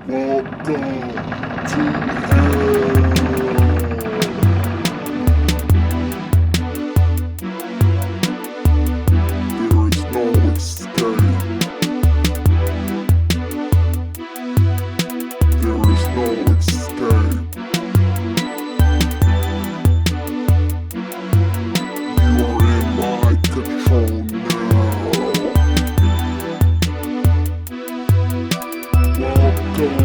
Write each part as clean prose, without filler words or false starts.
Welcome to hell. There is no escape. There is no escape. You are in my control now. Welcome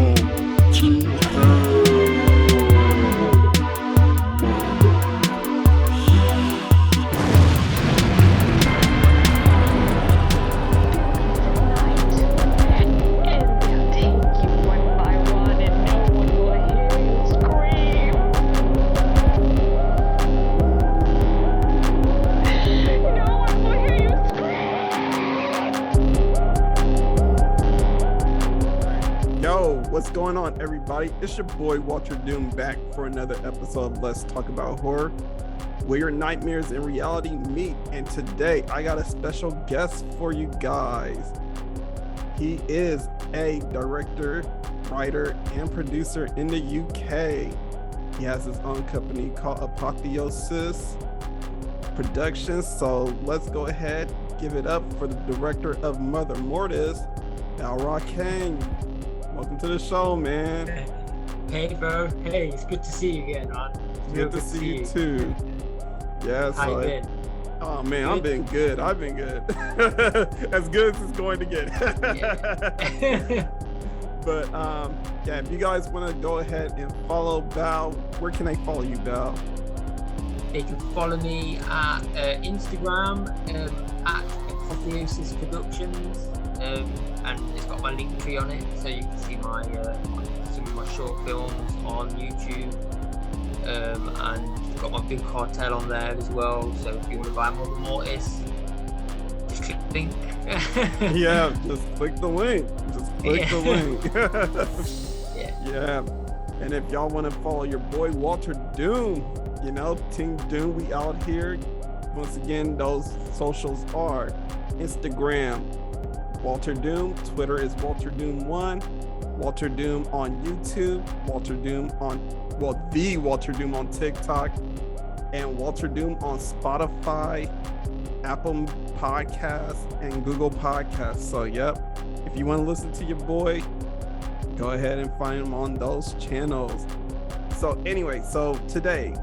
to hell. And they'll take you one by one, and no one will hear you scream. No one will hear you scream. Yo, what's going on, everybody? It's your boy Walterdoom back for another episode of Let's Talk About Horror, where your nightmares and reality meet. And today I got a special guest for you guys. He is a director, writer, and producer in the UK. He has his own company called Apotheosis Productions. So let's go ahead, give it up for the director of Moter Mortis, Balraj Kang. Welcome to the show, man. Hey, bro. Hey, it's good to see you again, man. Good to see you too. Yeah, How so you been? oh man, I've Good? been good. I've been good. As good as it's going to get. Yeah. But yeah, if you guys want to go ahead and follow Bal, where can they follow you, Bal? They can follow me at Instagram at Apotheosis Productions, and it's got my link tree on it, so you can see my some of my short films on YouTube, and got my big cartel on there as well. So if you want to buy Moter Mortis, just click the link. Yeah, just click the link. Just click the link. Yeah. Yeah. And if y'all want to follow your boy Walterdoom, you know, Team Doom, we out here. Once again, those socials are Instagram, Walterdoom, Twitter is Walterdoom1, Walterdoom on YouTube, Walterdoom on, well, the Walterdoom on TikTok, and Walterdoom on Spotify, Apple Podcasts, and Google Podcasts. So, yep, if you want to listen to your boy, go ahead and find him on those channels. So, anyway, so today,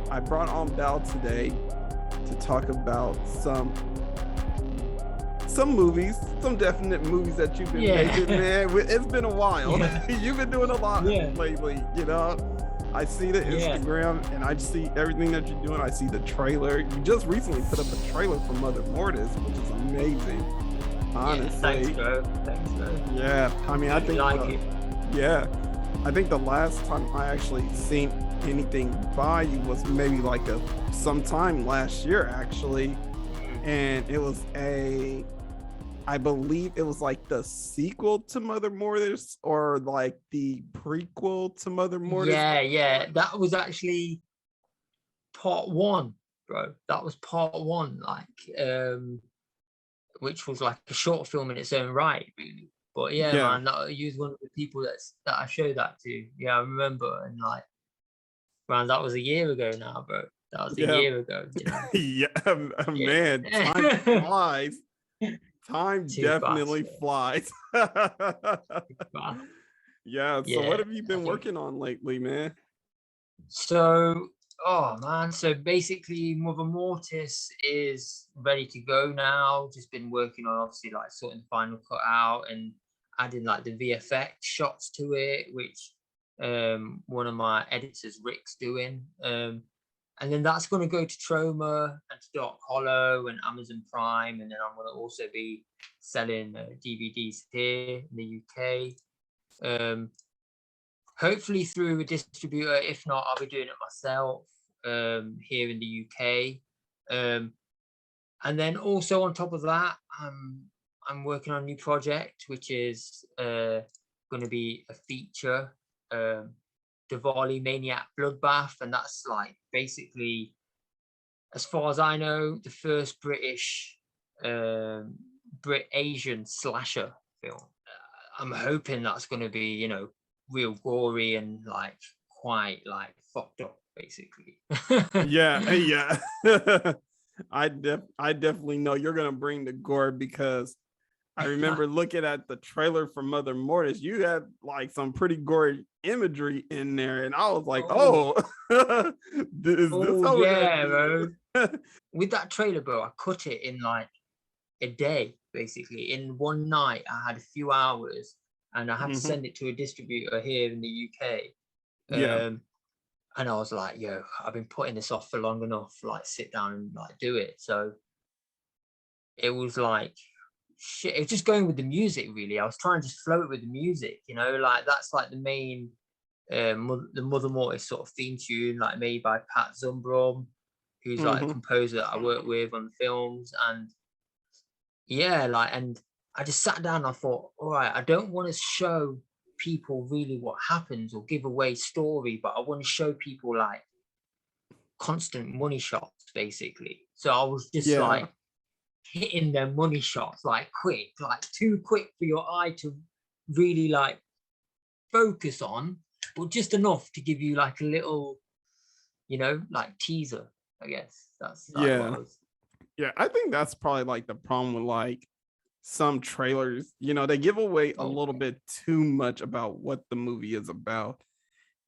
I brought on Bal today to talk about some movies, some definite movies that you've been making, man. It's been a while. Yeah. You've been doing a lot lately, you know. I see the Instagram and I see everything that you're doing. I see the trailer. You just recently put up a trailer for Moter Mortis, which is amazing. Honestly. Yeah, thanks, bro. Yeah, I mean, I think like it. yeah, I think the last time I actually seen anything by you was maybe like sometime last year, actually, and it was I believe it was like the sequel to Moter Mortis or like the prequel to Moter Mortis. Yeah, that was actually part one, bro. That was part one, like, which was like a short film in its own right, really. But yeah, man, you was one of the people that I showed that to. Yeah, I remember, and like, man, that was a year ago now, bro. That was a year ago, you know? Yeah, man, time flies. Time definitely flies. Yeah, so what have you been working on lately, man? So, oh man, so basically Moter Mortis is ready to go now. Just been working on, obviously, like sorting the final cut out and adding like the VFX shots to it, which one of my editors, Rick's, doing. And then that's going to go to Troma and to Dark Hollow and Amazon Prime. And then I'm going to also be selling DVDs here in the UK. Hopefully through a distributor. If not, I'll be doing it myself here in the UK. And then also on top of that, I'm working on a new project, which is going to be a feature. Diwali Maniac Bloodbath, and that's like basically, as far as I know, the first British Brit Asian slasher film. I'm hoping that's going to be, you know, real gory and like quite like fucked up, basically. Yeah. I definitely know you're gonna bring the gore because I remember looking at the trailer for Mother Mortis. You had like some pretty gory imagery in there, and I was like, Oh. "Oh, is this how Yeah, we're bro. gonna?" With that trailer, bro, I cut it in like a day, basically. In one night, I had a few hours, and I had to Mhm. send it to a distributor here in the UK. Yeah, And I was like, yo, I've been putting this off for long enough, like sit down and like do it. So it was like shit, it was just going with the music, really. I was trying to just float with the music, you know, like that's like the main the Mother Mortis sort of theme tune, like made by Pat Zumbrom, who's like a hmm composer that I work with on the films. And yeah, like, and I just sat down and I thought, all right, I don't want to show people really what happens or give away story, but I want to show people like constant money shots, basically. So I was just yeah, like hitting their money shots like quick, like too quick for your eye to really like focus on, but just enough to give you like a little, you know, like teaser. I guess that's like what yeah, I was. yeah. I think that's probably like the problem with like some trailers. You know, they give away a Oh little bit too much about what the movie is about,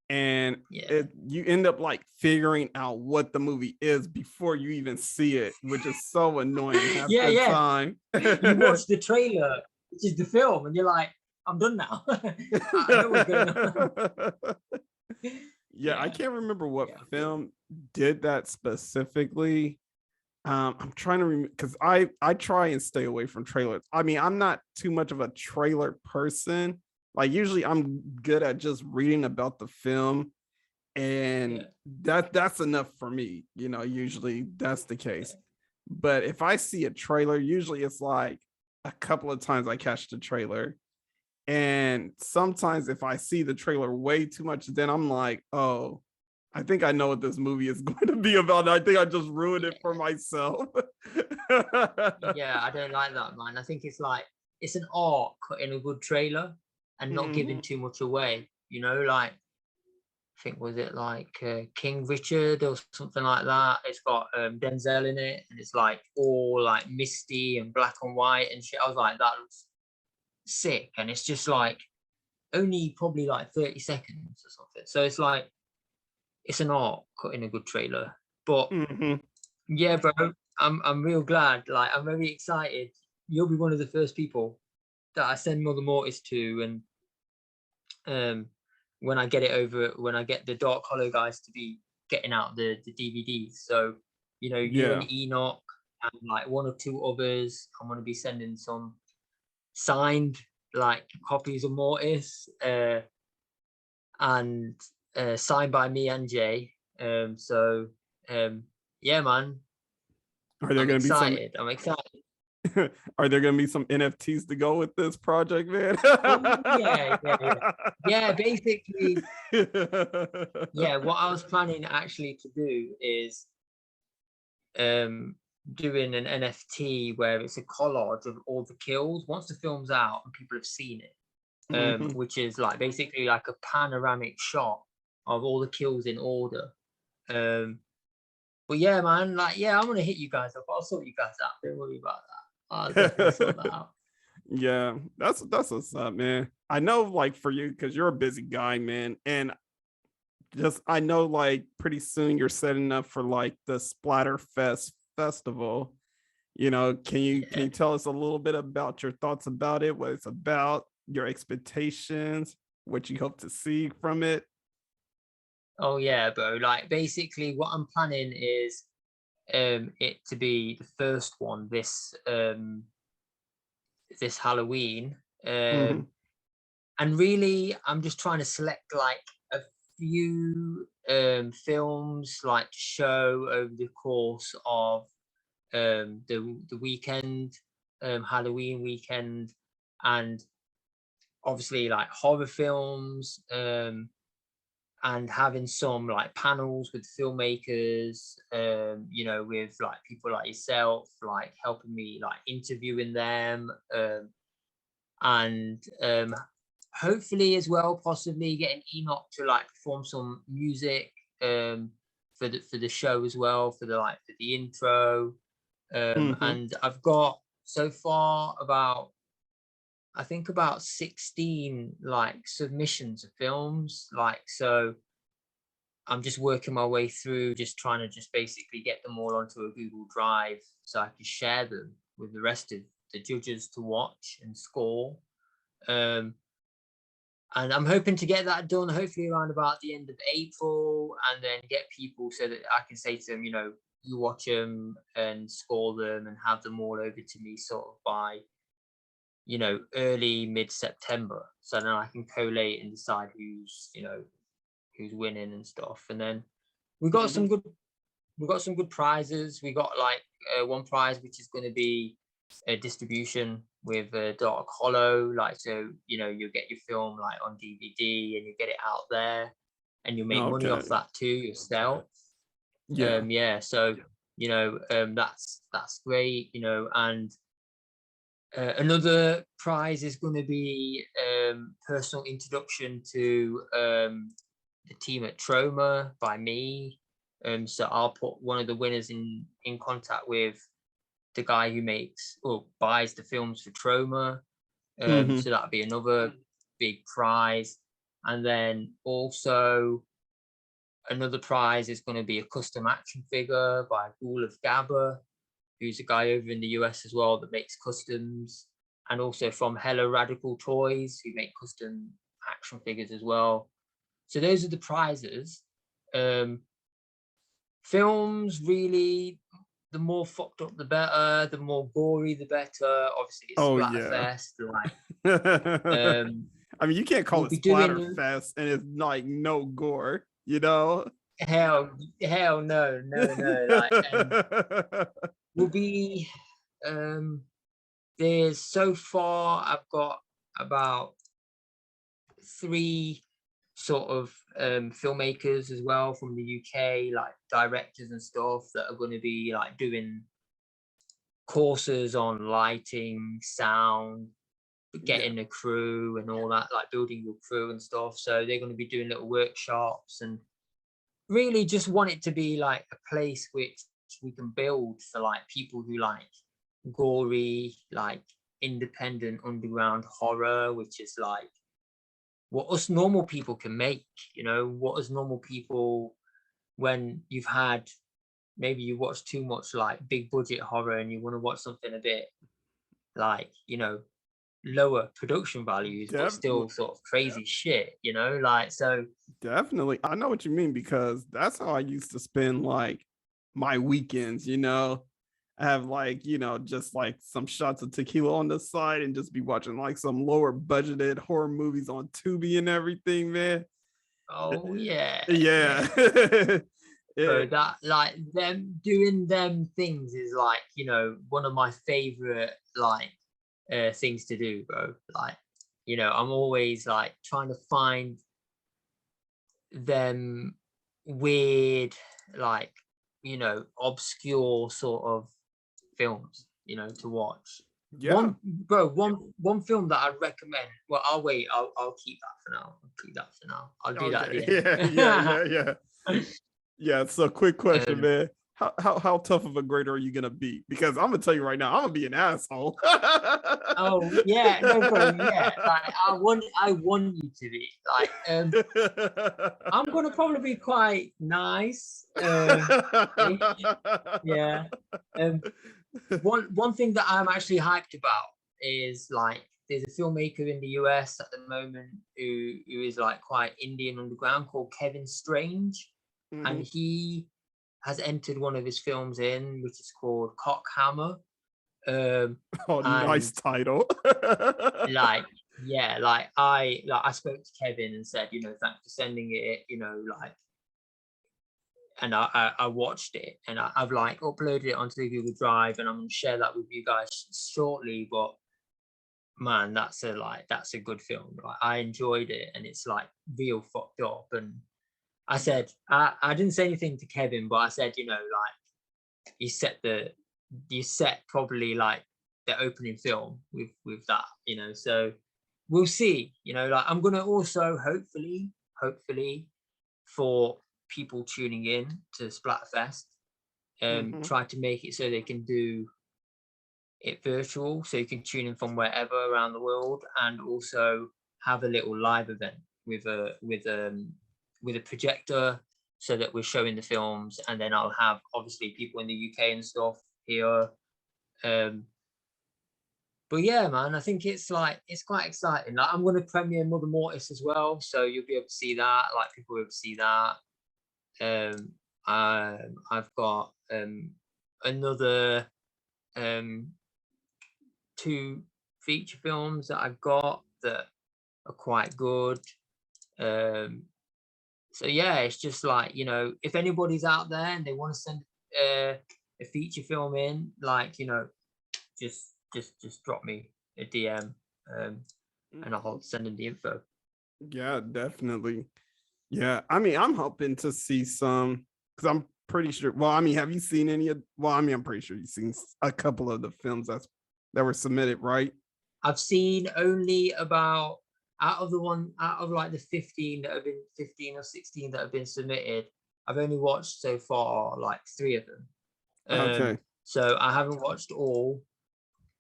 and yeah, you end up like figuring out what the movie is before you even see it, which is so annoying half yeah, the yeah. time. You watch the trailer, which is the film, and you're like, I'm done now. I know what's going on. Yeah, I Yeah, can't remember what yeah, film did that specifically. I'm trying to remember because I try and stay away from trailers. I mean, I'm not too much of a trailer person. Like usually I'm good at just reading about the film, and yeah. that's enough for me. You know, usually that's the case. But if I see a trailer, usually it's like a couple of times I catch the trailer. And sometimes if I see the trailer way too much, then I'm like, oh, I think I know what this movie is going to be about. I think I just ruined it for myself. Yeah, I don't like that, man. I think it's like it's an art cut in a good trailer and not giving Mhm. too much away. You know, like I think was it like King Richard or something like that. It's got Denzel in it, and it's like all like misty and black and white and shit. I was like, that looks sick, and it's just like only probably like 30 seconds or something. So it's like it's an art cut in a good trailer. But Mhm. yeah, bro, I'm real glad. Like I'm very excited. You'll be one of the first people that I send Mother Mortis to, and um, when I get it over, when I get the Dark Hollow guys to be getting out the DVDs. So you know, you and Yeah. Enoch and like one or two others, I'm gonna be sending some signed like copies of Mortis and signed by me and Jay. So yeah, man, Are there I'm going to be some excited. I'm excited. are there going to be some NFTs to go with this project, man? Oh yeah, yeah, yeah. Yeah, basically, yeah. What I was planning actually to do is um doing an NFT where it's a collage of all the kills once the film's out and people have seen it. Mhm. Which is like basically like a panoramic shot of all the kills in order. Um, but yeah, man, like yeah, I'm gonna hit you guys up. I'll sort you guys out. Don't worry about that. I'll definitely sort that out. Yeah, that's what's up, man. I know, like for you, because you're a busy guy, man, and just I know, like pretty soon you're setting up for like the Splatterfest festival. You know, can Yeah. you tell us a little bit about your thoughts about it, what it's about, your expectations, what you hope to see from it? Oh yeah, bro. Like basically, what I'm planning is it to be the first one this Halloween. Mhm. And really, I'm just trying to select like a few films like to show over the course of the weekend, Halloween weekend, and obviously like horror films, and having some like panels with filmmakers, you know, with like people like yourself, like helping me like interviewing them, and hopefully as well, possibly getting Enoch to like perform some music for the show as well, for the intro. And I've got so far about 16 like submissions of films, like, so I'm just working my way through, just trying to just basically get them all onto a Google Drive so I can share them with the rest of the judges to watch and score. And I'm hoping to get that done hopefully around about the end of April, and then get people so that I can say to them, you watch them and score them and have them all over to me sort of by, early mid-September. So then I can collate and decide who's winning and stuff. And then we got some good prizes. We got like one prize which is going to be a distribution with Dark Hollow, like, so you'll get your film like on DVD and you get it out there and you make money off that too yourself. So that's great, and another prize is going to be personal introduction to the team at Troma by me. So I'll put one of the winners in contact with the guy who makes or buys the films for Troma. So that'll be another big prize. And then also another prize is going to be a custom action figure by Ghoul of Gabba, who's a guy over in the US as well that makes customs, and also from Hello Radical Toys, who make custom action figures as well. So those are the prizes. Films, really, the more fucked up the better, the more gory the better. Obviously it's Splatterfest, like I mean, you can't call it Splatterfest and it's like no gore, Hell no. Like, will be there's so far I've got about 3 sort of filmmakers as well from the UK, like directors and stuff, that are going to be like doing courses on lighting, sound, getting a crew and all that, like building your crew and stuff. So they're going to be doing little workshops, and really just want it to be like a place which we can build for like people who like gory, like independent underground horror, which is like what us normal people can make, what us normal people, when you've had, maybe you watch too much like big budget horror and you want to watch something a bit like, lower production values, but still sort of crazy shit, like, so. Definitely. I know what you mean, because that's how I used to spend like my weekends, I have like, just like some shots of tequila on the side and just be watching like some lower budgeted horror movies on Tubi and everything, man. Oh yeah. So that, like, them doing them things is like, one of my favorite like things to do, bro. Like, I'm always like trying to find them weird, like, obscure sort of films, to watch. One film that I'd recommend. Well, I'll wait. I'll keep that for now. I'll do that at the end. Yeah. So, quick question, man. How tough of a grader are you gonna be? Because I'm gonna tell you right now, I'm gonna be an asshole. Oh yeah, no problem. Yeah, like I want you to be like. I'm gonna probably be quite nice. Yeah. One thing that I'm actually hyped about is like there's a filmmaker in the US at the moment who is like quite Indian underground, called Kevin Strange, and he has entered one of his films in, which is called Cockhammer. Nice title. I spoke to Kevin and said, thanks for sending it, like, and I watched it, and I've like uploaded it onto the Google Drive, and I'm gonna share that with you guys shortly. But man, that's a good film. Like, I enjoyed it, and it's like real fucked up. And I said, I didn't say anything to Kevin, but I said, like, you set probably like the opening film with that, so we'll see. You know, like I'm gonna also hopefully for people tuning in to Splatterfest, try to make it so they can do it virtual, so you can tune in from wherever around the world, and also have a little live event with a projector, so that we're showing the films, and then I'll have obviously people in the UK and stuff here. But yeah, man, I think it's quite exciting. Like I'm going to premiere Mother Mortis as well, so you'll be able to see that. Like people will be able to see that. I've got another 2 feature films that I've got that are quite good. So yeah, it's just like, you know, if anybody's out there and they want to send a feature film in, like, you know, just drop me a DM, and I'll send them the info. Yeah, definitely. Yeah, I mean, I'm hoping to see some, because I'm pretty sure. Well, I mean, have you seen any of? Well, I mean, I'm pretty sure you've seen a couple of the films that were submitted, right? I've seen only about out of like the 15 that have been 15 or 16 that have been submitted. I've only watched so far like 3 of them. Okay. So I haven't watched all.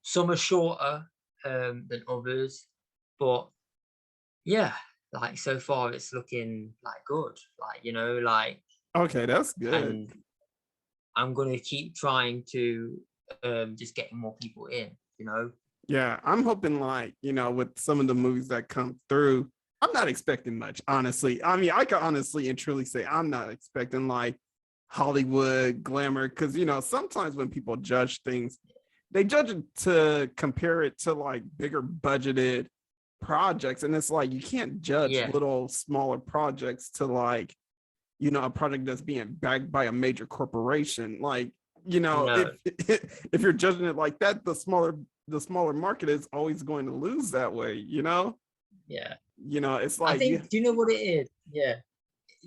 Some are shorter than others, but yeah, like so far it's looking like good. Like, you know, like Okay, that's good. And I'm gonna keep trying to just getting more people in, you know. Yeah, I'm hoping, like, you know, with some of the movies that come through, I'm not expecting much, honestly. I mean, I can honestly and truly say I'm not expecting like Hollywood glamour, because, you know, sometimes when people judge things, they judge it to compare it to like bigger budgeted projects. And it's like, you can't judge little smaller projects to like, you know, a project that's being backed by a major corporation. Like, you know, if you're judging it like that, the smaller market is always going to lose that way, you know? Yeah. You know, it's like, I think, do you know what it is? Yeah.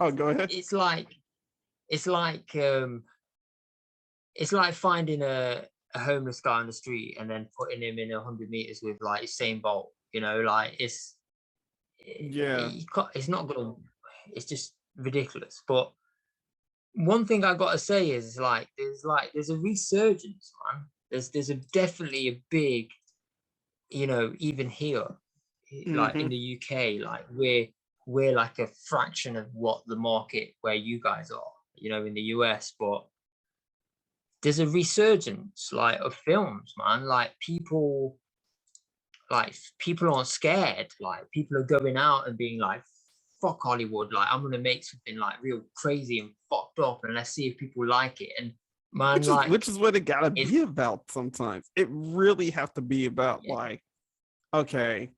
Oh, go ahead. It's like finding a homeless guy on the street and then putting him in 100 meters with like Usain Bolt, you know, like it's not gonna, it's just ridiculous. But one thing I gotta say is there's a resurgence, man. There's definitely a big, you know, even here, like in the UK, like we're like a fraction of what the market where you guys are, you know, in the US, but there's a resurgence like of films, man. Like people aren't scared. Like people are going out and being like, fuck Hollywood, like I'm gonna make something like real crazy and fucked up, and let's see if people like it. And man, which is what it gotta be about sometimes. It really have to be about like, okay,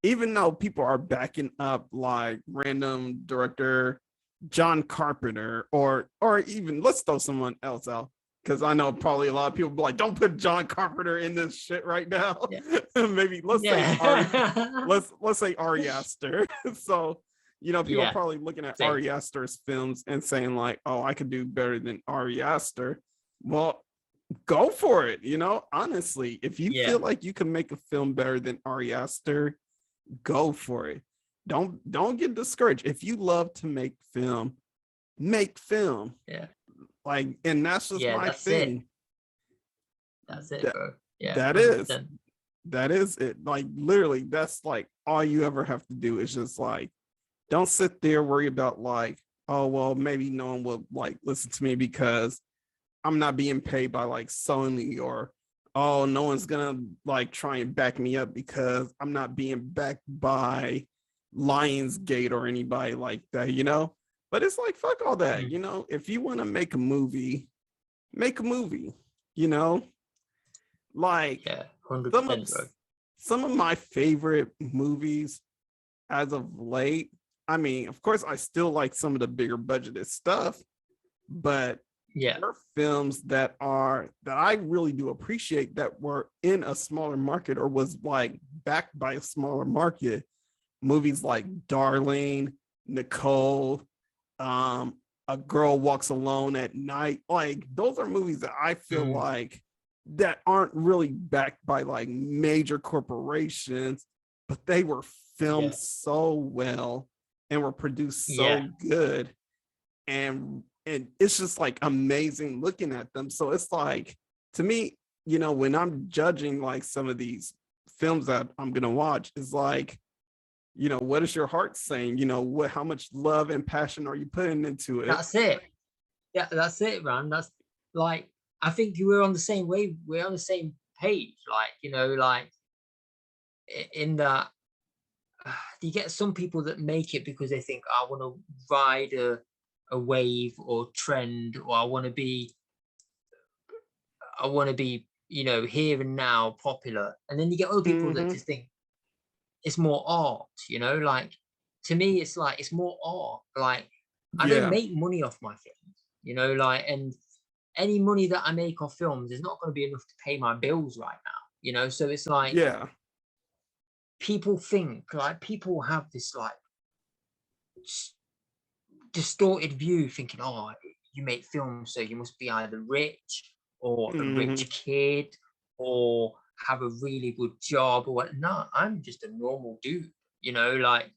even though people are backing up like random director John Carpenter, or even, let's throw someone else out, because I know probably a lot of people be like, don't put John Carpenter in this shit right now. Maybe let's say Ari Aster. So, you know, people are probably looking at Ari Aster's films and saying like, oh, I could do better than Ari Aster. Well, go for it. You know, honestly, if you feel like you can make a film better than Ari Aster, go for it. Don't get discouraged. If you love to make film, make film. Yeah. Like, and that's just my thing. That's it, bro. Yeah. That 100%. That is it. Like, literally, that's like all you ever have to do is just like, don't sit there worry about like, oh well, maybe no one will like listen to me because I'm not being paid by like Sony, or oh, no one's gonna like try and back me up because I'm not being backed by Lionsgate or anybody like that, you know. But it's like, fuck all that, you know. If you want to make a movie, you know. Like 100%, some of my favorite movies as of late, I mean, of course I still like some of the bigger budgeted stuff, but there are films that I really do appreciate that were in a smaller market or was like backed by a smaller market. Movies like Darling, Nicole, A Girl Walks Alone at Night. Like, those are movies that I feel like that aren't really backed by like major corporations, but they were filmed Yeah. so well and were produced so Yeah. good. And it's just like amazing looking at them. So it's like, to me, you know, when I'm judging like some of these films that I'm gonna watch, is like, you know, what is your heart saying? You know, what, how much love and passion are you putting into it? That's it. Yeah, that's it, man. That's like, I think we're on the same way. We're on the same page. Like, you know, like in that you get some people that make it because they think, I want to ride a wave or trend, or I want to be, you know, here and now popular. And then you get other people that just think it's more art, you know, like to me, it's like, it's more art. Like, I don't Yeah, make money off my films, you know, like, and any money that I make off films is not going to be enough to pay my bills right now, you know. So it's like, yeah, people think, like, people have this like distorted view, thinking, oh, you make films, so you must be either rich or a rich kid or have a really good job or what. No, I'm just a normal dude, you know, like,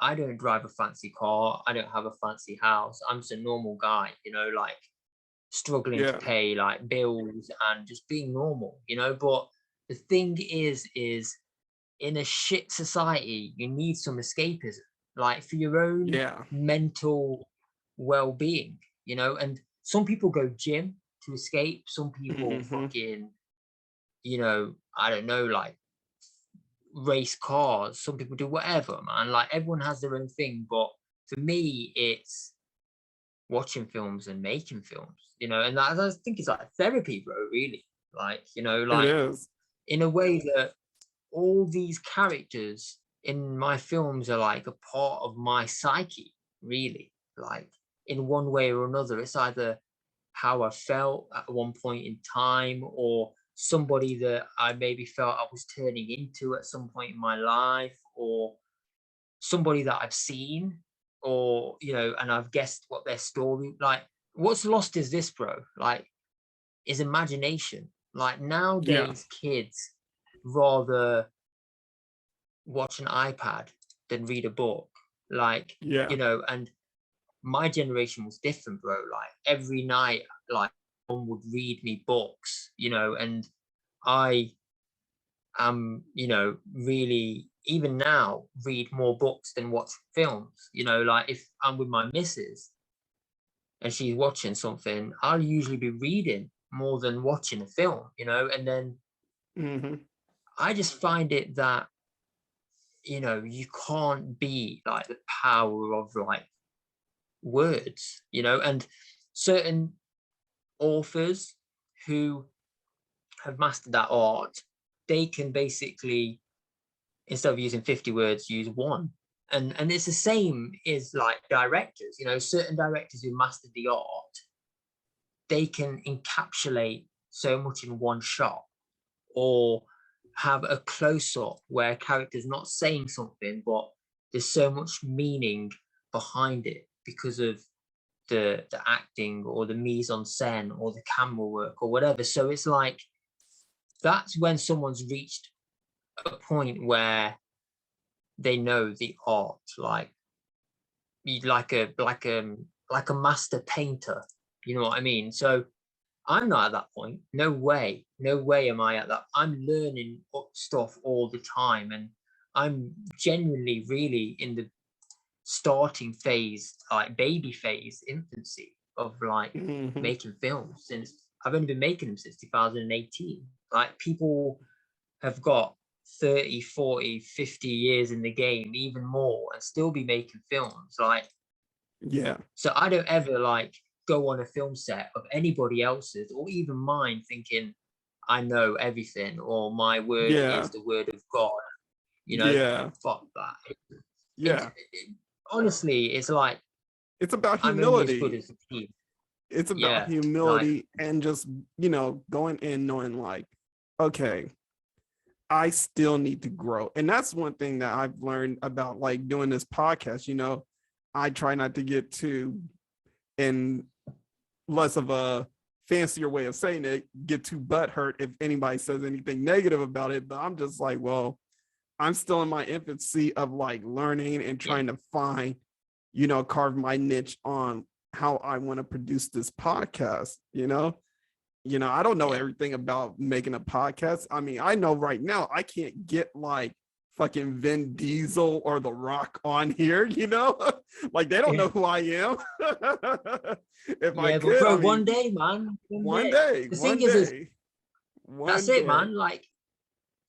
I don't drive a fancy car, I don't have a fancy house, I'm just a normal guy, you know, like struggling to yeah, pay like bills and just being normal, you know. But the thing is in a shit society, you need some escapism, like for your own yeah. mental well-being, you know. And some people go gym to escape, some people fucking, you know, I don't know, like race cars, some people do whatever, man. Like, everyone has their own thing. But for me, it's watching films and making films, you know. And I think it's like therapy, bro, really. Like, you know, It like is. in a way that all these characters in my films are like a part of my psyche, really. Like, in one way or another, it's either how I felt at one point in time, or somebody that I maybe felt I was turning into at some point in my life, or somebody that I've seen, or, you know, and I've guessed what their story, like, what's lost is this, bro, like, is imagination. Like, Yeah, nowadays kids rather watch an iPad than read a book. Like, yeah, you know, and my generation was different, bro. Like, every night, like, someone would read me books, you know. And I am, you know, really, even now, read more books than watch films, you know. Like, if I'm with my missus and she's watching something, I'll usually be reading more than watching a film, you know. And then I just find it that, you know, you can't beat like the power of like words, you know. And certain authors who have mastered that art, they can basically, instead of using 50 words, use one. And it's the same as like directors, you know, certain directors who mastered the art, they can encapsulate so much in one shot, or have a close-up where a character's not saying something, but there's so much meaning behind it because of the acting or the mise en scène or the camera work or whatever. So it's like, that's when someone's reached a point where they know the art, like like a master painter, you know what I mean? So I'm not at that point. No way. No way am I at that. I'm learning stuff all the time. And I'm genuinely really in the starting phase, like baby phase, infancy of like making films. Since I've only been making them since 2018. Like, people have got 30, 40, 50 years in the game, even more, and still be making films. Like, yeah, so I don't ever like go on a film set of anybody else's or even mine thinking I know everything or my word yeah, is the word of God. You know, yeah, fuck that. yeah. Honestly, it's like, It's about I'm only as good humility. as the team. It's about Yeah, like, humility and just, you know, going in knowing like, okay, I still need to grow. And that's one thing that I've learned about like doing this podcast. You know, I try not to get too, in less of a fancier way of saying it, get too butthurt if anybody says anything negative about it. But I'm just like, well, I'm still in my infancy of like learning and trying to find, carve my niche on how I want to produce this podcast, I don't know everything about making a podcast. I mean, I know right now I can't get like fucking Vin Diesel or The Rock on here, like they don't know who I am. If I could, but bro, I mean, one day, man. one day. The thing is that's it, man. Like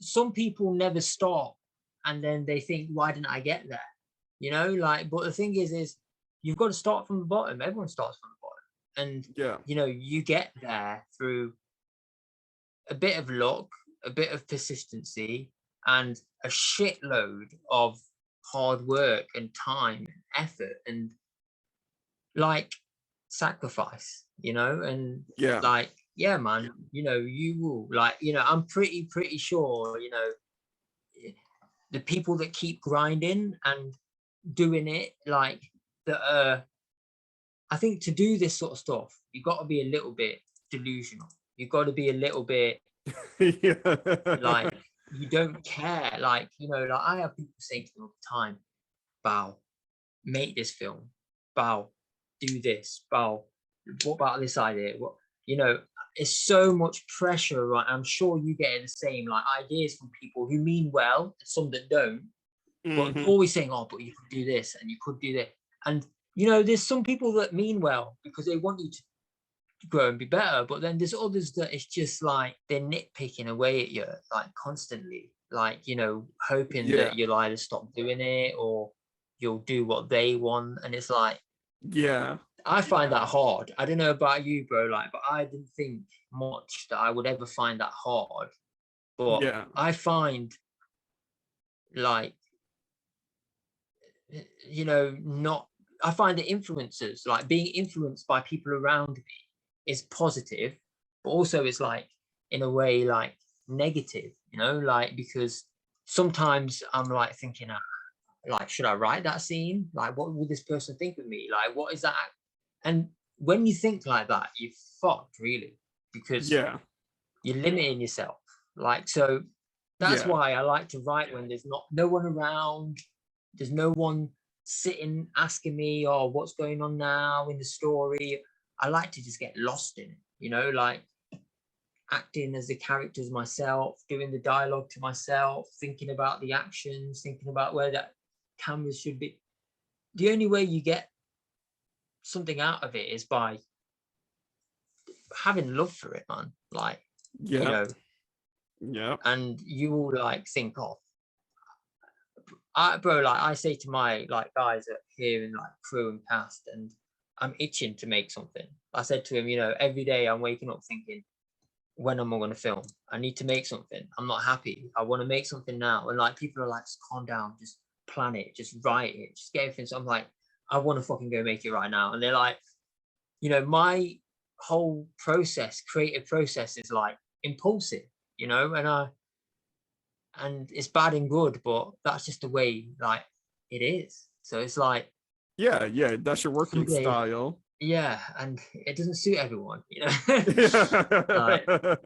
some people never start, and then they think, why didn't I get there? Like, but the thing is you've got to start from the bottom. Everyone starts from the bottom. And you get there through a bit of luck, a bit of persistency, and a shitload of hard work and time and effort and like sacrifice, and like, yeah, man, you will like, I'm pretty sure, the people that keep grinding and doing it, like that I think to do this sort of stuff, you got to be a little bit delusional. You got to be a little bit like you don't care. Like, like I have people saying to me all the time, Bow, make this film. Bow, do this. Bow, what about this idea? What, it's so much pressure, right? I'm sure you get the same, like ideas from people who mean well, and some that don't, but always saying, oh, but you could do this and you could do that. And there's some people that mean well because they want you to grow and be better, but then there's others that it's just like they're nitpicking away at you like constantly, like hoping that you'll either stop doing it or you'll do what they want. And it's like, I find that hard. I don't know about you, bro, like, but I didn't think much that I would ever find that hard. But I find like I find the influences, like being influenced by people around me, is positive, but also it's like in a way like negative, like because sometimes I'm like thinking, like, should I write that scene? Like, what would this person think of me? Like, what is that? And when you think like that, you're fucked, really, because you're limiting yourself. Like, so that's why I like to write when there's no one around, there's no one sitting asking me, oh, what's going on now in the story. I like to just get lost in it, like acting as the characters myself, doing the dialogue to myself, thinking about the actions, thinking about where that cameras should be. The only way you get something out of it is by having love for it, man. Like, and you will like think of, bro, like I say to my like guys here in like crew and cast, and I'm itching to make something. I said to him, every day I'm waking up thinking, when am I going to film? I need to make something. I'm not happy. I want to make something now. And like people are like, just calm down, just plan it, just write it, just get everything. So I'm like, I want to fucking go make it right now. And they're like, my whole creative process is like impulsive, and it's bad and good, but that's just the way like it is. So it's like, that's your working style. Yeah, and it doesn't suit everyone, like, I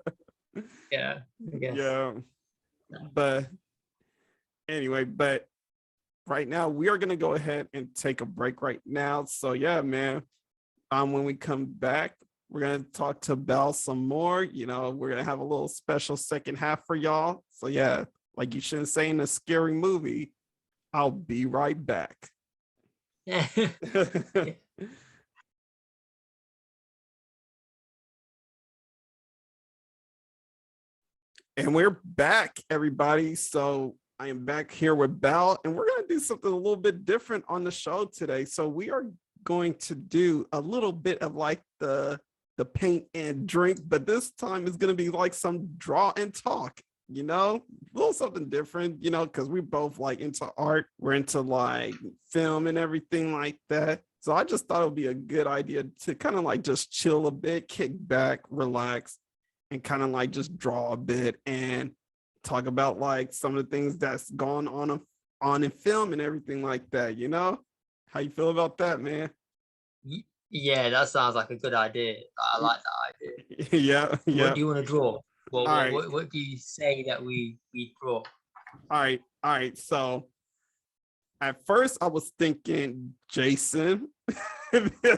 guess. But anyway, right now we are gonna go ahead and take a break right now. So man, when we come back, we're gonna talk to Belle some more. We're gonna have a little special second half for y'all. So like you shouldn't say in a scary movie, I'll be right back. And we're back, everybody. So I am back here with Belle, and we're going to do something a little bit different on the show today. So we are going to do a little bit of like the paint and drink, but this time it's going to be like some draw and talk, a little something different, because we both like into art. We're into like film and everything like that. So I just thought it would be a good idea to kind of like just chill a bit, kick back, relax, and kind of like just draw a bit and talk about like some of the things that's gone on in film and everything like that. How you feel about that, man? Yeah, that sounds like a good idea. I like that idea. Yeah. What do you want to draw? Right. What do you say that we draw? All right, All right, so at first I was thinking Jason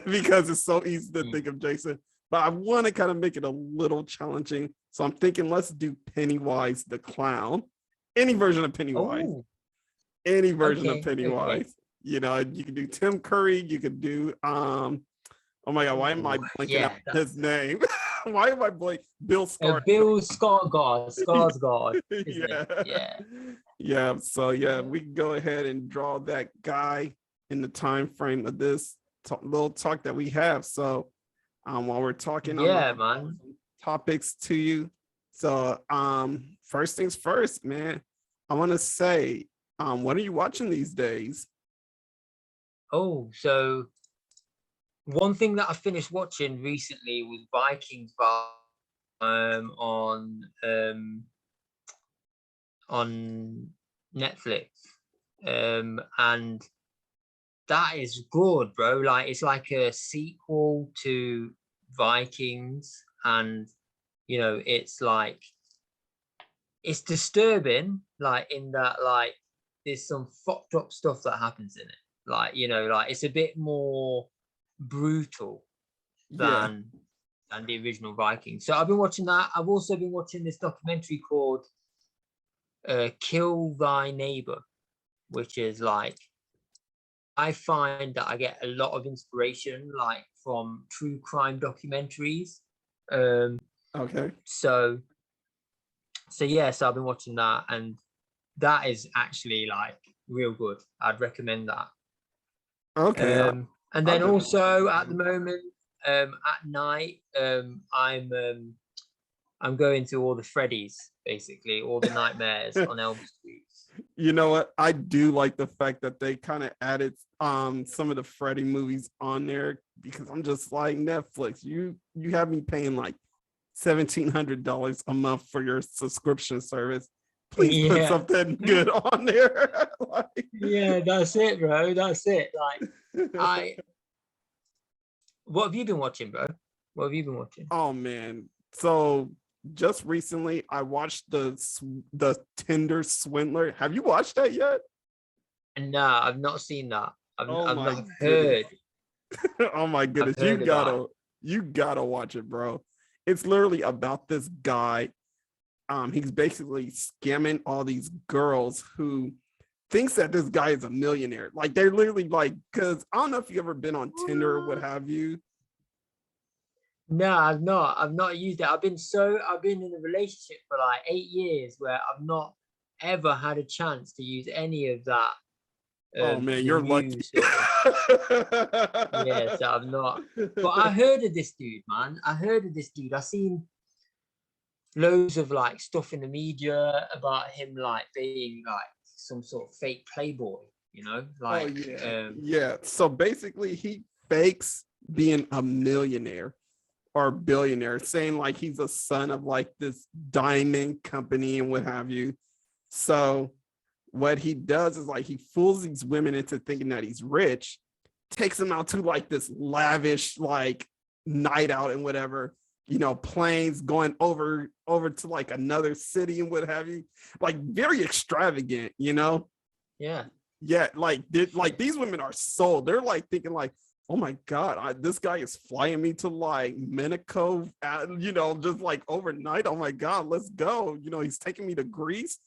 because it's so easy to think of Jason, but I want to kind of make it a little challenging. So I'm thinking let's do Pennywise the Clown. Any version of Pennywise. Oh, Any version of okay, Pennywise. okay. You know, you can do Tim Curry, you could do oh my god, why am I blanking out Yeah, his name? Why am I blanking? Bill Skarsgård. Bill Skarsgård, isn't Yeah. it? Yeah. Yeah. So yeah, we can go ahead and draw that guy in the time frame of this little talk that we have. So while we're talking, Yeah, I'm man. topics to you. So first things first, man. I want to say, what are you watching these days? Oh, so one thing that I finished watching recently was Vikings on Netflix. And that is good, bro. Like it's like a sequel to Vikings, and you know, it's like it's disturbing, like in that like there's some fucked up stuff that happens in it. Like, you know, like it's a bit more brutal Yeah. than the original Vikings. So I've been watching that. I've also been watching this documentary called Kill Thy Neighbor, which is like, I find that I get a lot of inspiration like from true crime documentaries. Okay. So yeah, so I've been watching that, and that is actually like real good. I'd recommend that. Okay. And then also at the moment, at night, I'm going to all the Freddy's, basically, all the nightmares on Elm Street. You know what? I do like the fact that they kind of added some of the Freddy movies on there, because I'm just like, Netflix, you have me paying like $1,700 a month for your subscription service. Please put something good on there. Like, yeah, that's it, bro. That's it. Like, what have you been watching, bro? What have you been watching? Oh man. So just recently I watched the Tinder Swindler. Have you watched that yet? No, I've not seen that. I've my heard. Oh my goodness. You gotta watch it, bro. It's literally about this guy. He's basically scamming all these girls who thinks that this guy is a millionaire. Like they're literally like, because I don't know if you've ever been on Tinder or what have you. No, I've not used it. I've been in a relationship for like 8 years where I've not ever had a chance to use any of that. Oh man, you're lucky. Yes, I've not. But I heard of this dude, man. I've seen loads of like stuff in the media about him like being like some sort of fake playboy, you know? Like, yeah. So basically he fakes being a millionaire or billionaire, saying like he's a son of like this diamond company and what have you. So what he does is like he fools these women into thinking that he's rich, takes them out to like this lavish like night out and whatever, you know, planes going over to like another city and what have you, like very extravagant, you know? Yeah, like these women are sold. They're like thinking like, oh my god, this guy is flying me to like Monaco, you know, just like overnight. Oh my god, let's go. You know, he's taking me to Greece.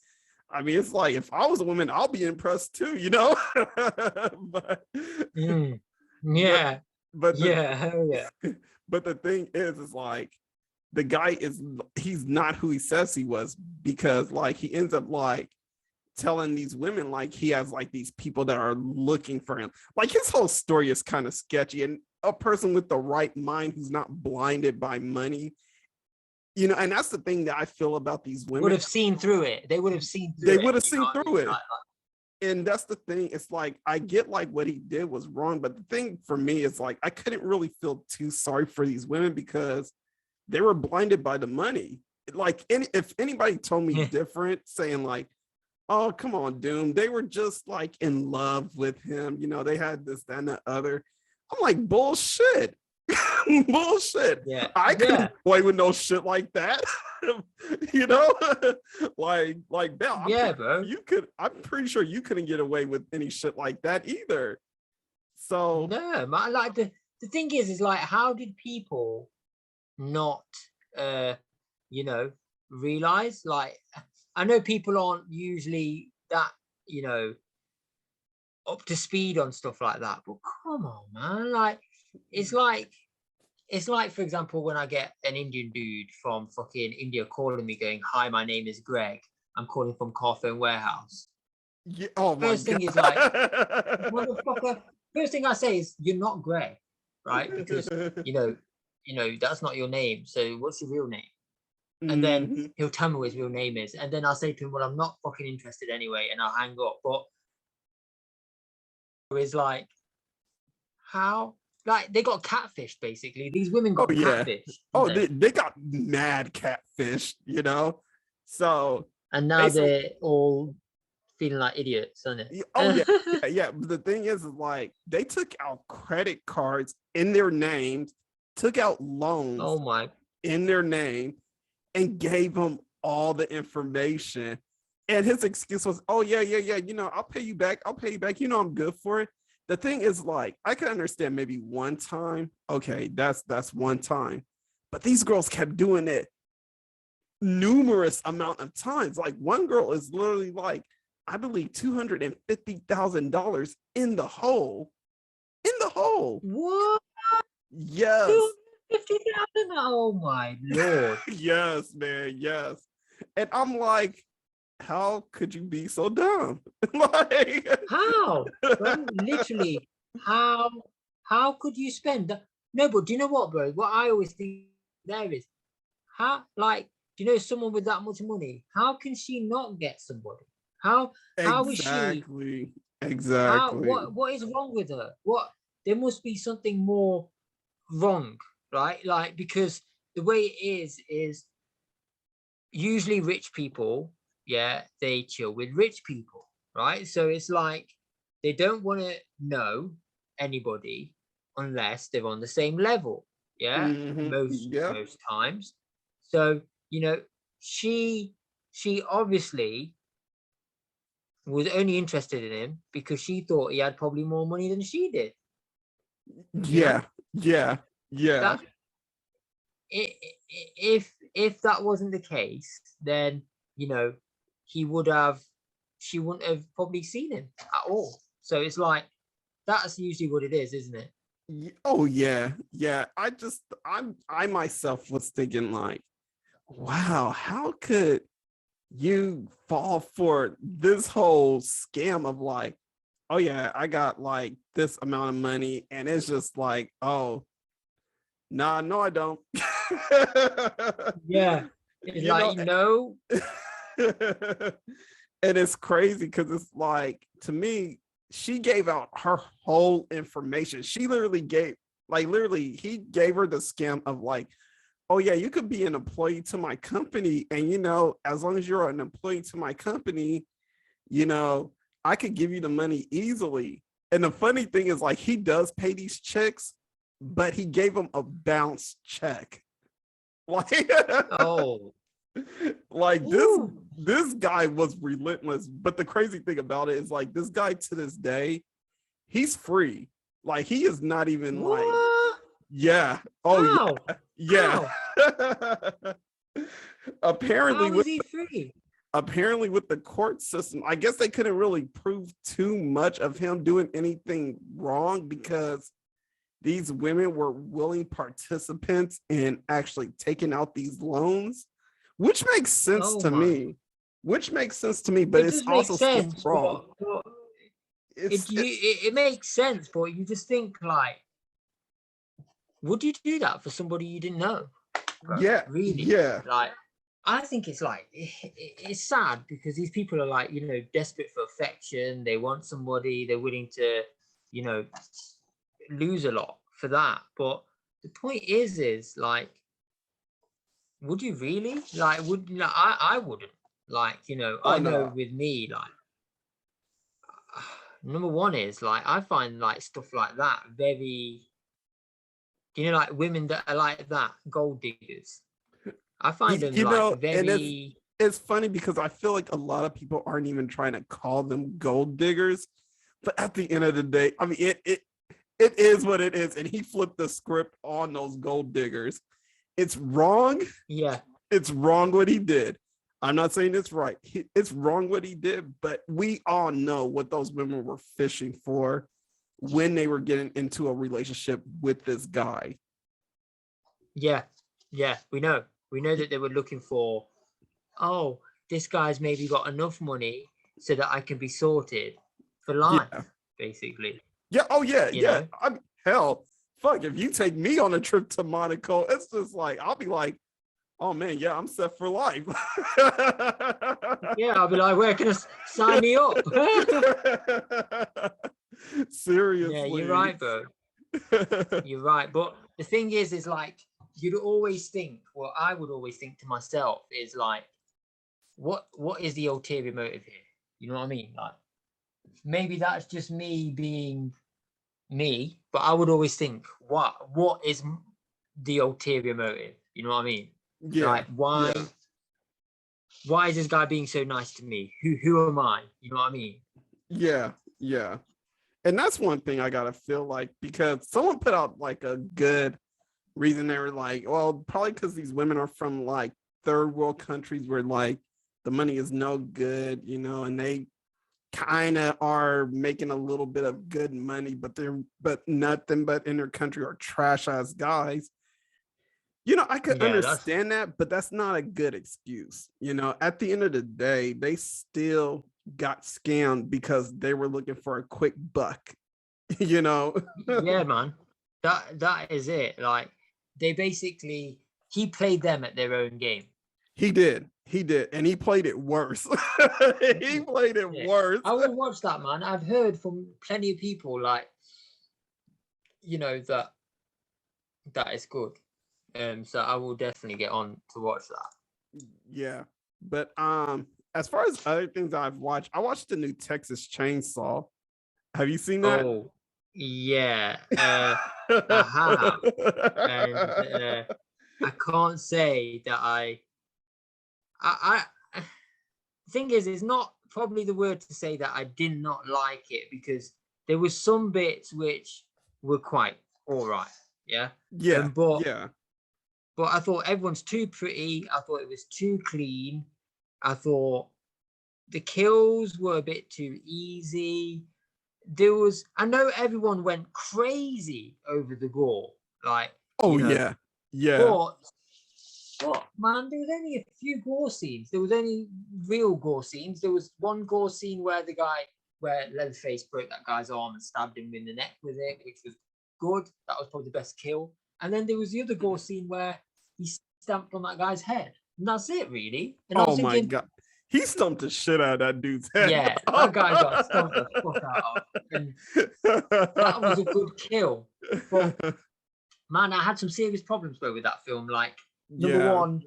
I mean, it's like, if I was a woman, I'll be impressed too, you know? But, yeah. But Hell yeah. But the thing is like, the guy he's not who he says he was, because like he ends up like telling these women like he has like these people that are looking for him. Like his whole story is kind of sketchy, and a person with the right mind who's not blinded by money, you know, and that's the thing that I feel about these women. Would have seen through it. They would have seen through they it. Would have seen through it. Like, and that's the thing. It's like, I get like what he did was wrong, but the thing for me is like, I couldn't really feel too sorry for these women because they were blinded by the money. Like, if anybody told me different, saying like, oh, come on, Doom, they were just like in love with him, you know, they had this, that, and the other. I'm like, bullshit. Bullshit. Yeah. I couldn't Yeah. play with no shit like that. You know, like Bell. Bro. You could. I'm pretty sure you couldn't get away with any shit like that either. So No, man. Like the thing is like, how did people not, you know, realize? Like, I know people aren't usually that, you know, up to speed on stuff like that, but come on, man. Like, it's like, for example, when I get an Indian dude from fucking India calling me going, "Hi, my name is Greg. I'm calling from Carphone Warehouse." yeah, oh my First thing god. is like, motherfucker. First thing I say is, "You're not Greg, right? Because you know that's not your name. So what's your real name?" And then Mhm. he'll tell me what his real name is, and then I'll say to him, "Well, I'm not fucking interested anyway," and I'll hang up. But it's like, how? Like, they got catfished, basically. These women Oh got yeah. catfished. Oh, didn't they got mad catfish, you know. So and now basically, they're all feeling like idiots, aren't oh yeah, they? yeah. But the thing is like they took out credit cards in their names, took out loans Oh my. in their name, and gave him all the information. And his excuse was, "Oh yeah, yeah, yeah. You know, I'll pay you back. I'll pay you back. You know, I'm good for it." The thing is, like, I can understand maybe one time. Okay, that's one time, but these girls kept doing it numerous amount of times. Like one girl is literally like, I believe $250,000 in the hole. In the hole. What? Yes. 250,000? Oh my lord. Yes, man. Yes. And I'm like, how could you be so dumb? Like, How? Bro, literally, how could you spend that? No, but do you know what, bro? What I always think there is, how, like, do you know someone with that much money? How can she not get somebody? How is she? exactly. How, Exactly. what is wrong with her? What, there must be something more wrong, right? Like, because the way it is usually rich people, yeah, they chill with rich people, right? So it's like they don't want to know anybody unless they're on the same level, yeah, Mhm. most Yeah. times. So, you know, she obviously was only interested in him because she thought he had probably more money than she did, you know? Yeah. Yeah. Yeah. That if that wasn't the case, then, you know, he would have she wouldn't have probably seen him at all. So it's like, that's usually what it is, isn't it? Oh yeah. Yeah. I myself was thinking like, wow, how could you fall for this whole scam of like, oh yeah, I got like this amount of money, and it's just like, oh, nah, no, I don't. Yeah. It's You know, like, no. and it's crazy because it's like, to me, she gave out her whole information. She literally gave, like, literally, he gave her the scam of like, oh yeah, you could be an employee to my company, and you know, as long as you're an employee to my company, you know, I could give you the money easily. And the funny thing is, like, he does pay these checks, but he gave him a bounce check. Like, Oh. like Ooh. this guy was relentless. But the crazy thing about it is, like, this guy to this day, he's free. Like, he is not even like, What? yeah, oh How? yeah, yeah. apparently How is with he free? apparently with the court system, I guess they couldn't really prove too much of him doing anything wrong because these women were willing participants in actually taking out these loans, which makes sense Oh to my. me. Which makes sense to me, but It it's does make also still sense, wrong. but It's it makes sense, but you just think like, would you do that for somebody you didn't know? Bro, yeah, really? yeah. Like, I think it's like, it's sad because these people are like, you know, desperate for affection. They want somebody. They're willing to, you know, lose a lot for that. But the point is like, would you really? Like, would, like, I wouldn't. Like, you know, Oh I know no. with me, like, number one is like, I find like stuff like that very, You know, like women that are like that, gold diggers. I find them You like know, and very. it's funny because I feel like a lot of people aren't even trying to call them gold diggers, but at the end of the day, I mean, it is what it is, and he flipped the script on those gold diggers. It's wrong. Yeah. It's wrong what he did. I'm not saying it's right. It's wrong what he did, but we all know what those women were fishing for when they were getting into a relationship with this guy. Yeah. Yeah. We know that they were looking for, oh, this guy's maybe got enough money so that I can be sorted for life, basically. Yeah. Oh, yeah. You Yeah. know? I mean, hell, fuck, if you take me on a trip to Monaco, it's just like, I'll be like, oh, man, yeah, I'm set for life. Yeah, I'll be like, where can I sign me up? Seriously. Yeah, you're right, bro. You're right. But the thing is like, you'd always think, well, I would always think to myself is like, what is the ulterior motive here? You know what I mean? Like, maybe that's just me being me, but I would always think, what is the ulterior motive? You know what I mean? Yeah. Like, why is this guy being so nice to me? Who am I? You know what I mean? Yeah. Yeah. And that's one thing I gotta feel like, because someone put out like a good reason. They were like, well, probably because these women are from like third world countries where like the money is no good, you know, and they kind of are making a little bit of good money, but nothing but in their country are trash ass guys. You know, I could understand that, but that's not a good excuse. You know, at the end of the day, they still got scammed because they were looking for a quick buck, you know? Yeah, man. That is it. Like, they basically, he played them at their own game. He did. And he played it worse. He played it worse. I will watch that, man. I've heard from plenty of people, like, you know, that is good. So I will definitely get on to watch that. Yeah. But as far as other things I've watched, I watched the new Texas Chainsaw. Have you seen that? Oh, yeah. I have. And I can't say that I thing is, it's not probably the word to say that I did not like it, because there was some bits which were quite all right. Yeah. Yeah. But I thought everyone's too pretty. I thought it was too clean. I thought the kills were a bit too easy. I know everyone went crazy over the gore. Like, oh, you know, yeah. But man, there was only a few gore scenes. There was only real gore scenes. There was one gore scene where Leatherface broke that guy's arm and stabbed him in the neck with it, which was good. That was probably the best kill. And then there was the other gore scene where he stamped on that guy's head. And that's it, really. And I was thinking, my God. He stumped the shit out of that dude's head. Yeah, that guy got stumped the fuck out of. And that was a good kill. But man, I had some serious problems though with that film. Like, number one,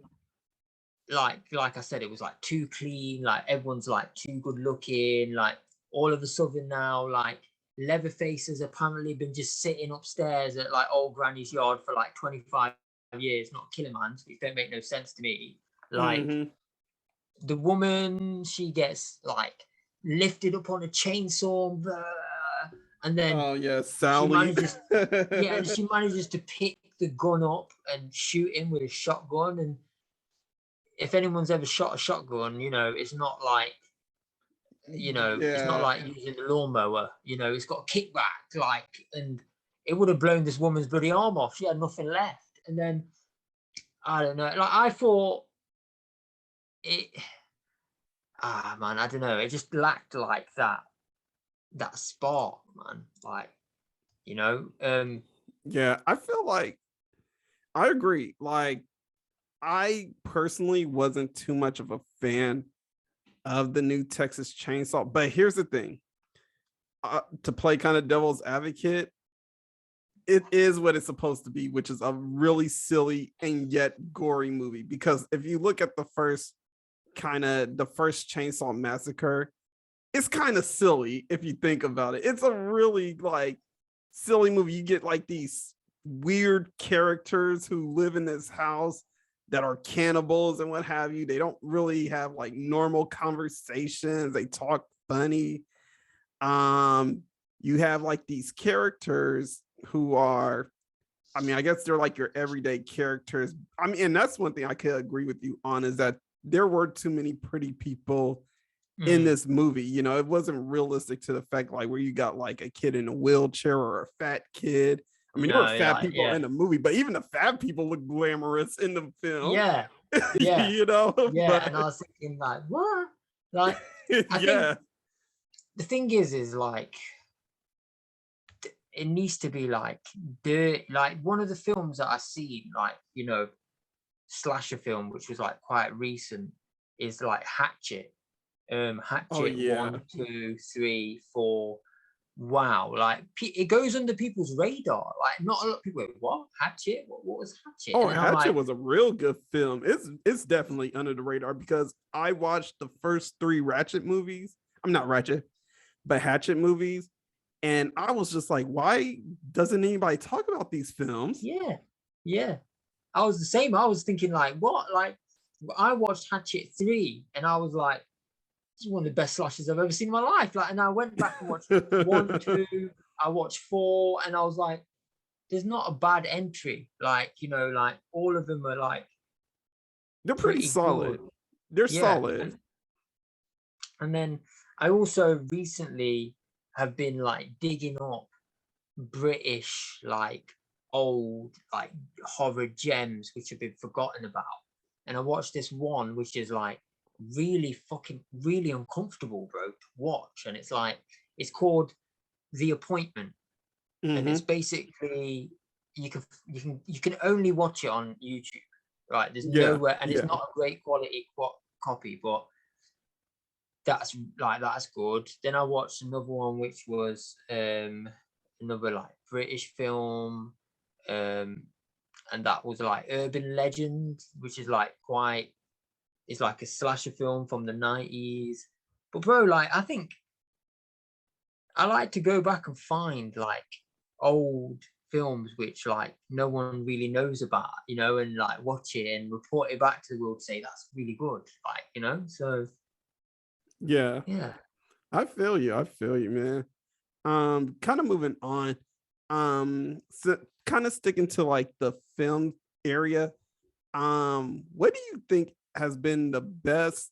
like I said, it was like too clean. Like, everyone's like too good looking. Like, all of a sudden now, like, Leatherface has apparently been just sitting upstairs at like old granny's yard for like 25 years, not killing man, which don't make no sense to me. Like, the woman, she gets like lifted up on a chainsaw, and then Sally. She manages to pick the gun up and shoot him with a shotgun. And if anyone's ever shot a shotgun, you know, it's not like, you know, it's not like using a lawnmower. You know, it's got a kickback, like, and it would have blown this woman's bloody arm off. She had nothing left. And then I don't know, like, I thought it, man, I don't know, it just lacked like that spark, man. Like, you know, I feel like I agree. Like, I personally wasn't too much of a fan of the new Texas Chainsaw, but here's the thing, to play kind of devil's advocate, it is what it's supposed to be, which is a really silly and yet gory movie. Because if you look at the first Chainsaw Massacre, it's kind of silly if you think about it. It's a really like silly movie. You get like these weird characters who live in this house that are cannibals and what have you. They don't really have like normal conversations. They talk funny. You have like these characters who are, I mean, I guess they're like your everyday characters. I mean, and that's one thing I could agree with you on, is that there were too many pretty people in this movie. You know, it wasn't realistic to the fact like where you got like a kid in a wheelchair or a fat kid. I mean, there were fat people in the movie, but even the fat people look glamorous in the film. Yeah. You know? Yeah. But, And I was thinking like, what? Like, I yeah. think the thing is like, it needs to be like like one of the films that I seen, like, you know, slasher film, which was like quite recent, is like Hatchet. Hatchet, Oh, yeah. 1, 2, 3, 4. Wow, like it goes under people's radar. Like, not a lot of people go, what? Hatchet? What was Hatchet? Oh, And Hatchet was a real good film. It's definitely under the radar because I watched the first 3 Ratchet movies. I'm not Ratchet, but Hatchet movies. And I was just like, why doesn't anybody talk about these films? Yeah. I was the same. I was thinking like, what? Like, I watched Hatchet 3 and I was like, this is one of the best slashers I've ever seen in my life. Like, and I went back and watched 1, 2, I watched 4, and I was like, there's not a bad entry. Like, you know, like all of them are like, they're pretty solid. Good. They're solid. And then I also recently have been like digging up British, like old, like horror gems which have been forgotten about. And I watched this one which is like really uncomfortable, bro, to watch. And it's like, it's called The Appointment. And it's basically, you can only watch it on YouTube, right? There's nowhere, and it's not a great quality copy, but that's good. Then I watched another one which was another like British film, and that was like Urban Legend, which is like quite, it's like a slasher film from the 90s. But bro, like, I think I like to go back and find like old films which like no one really knows about, you know, and like watch it and report it back to the world, say that's really good, like, you know. So yeah, I feel you, man. Kind of moving on, so kind of sticking to like the film area, what do you think has been the best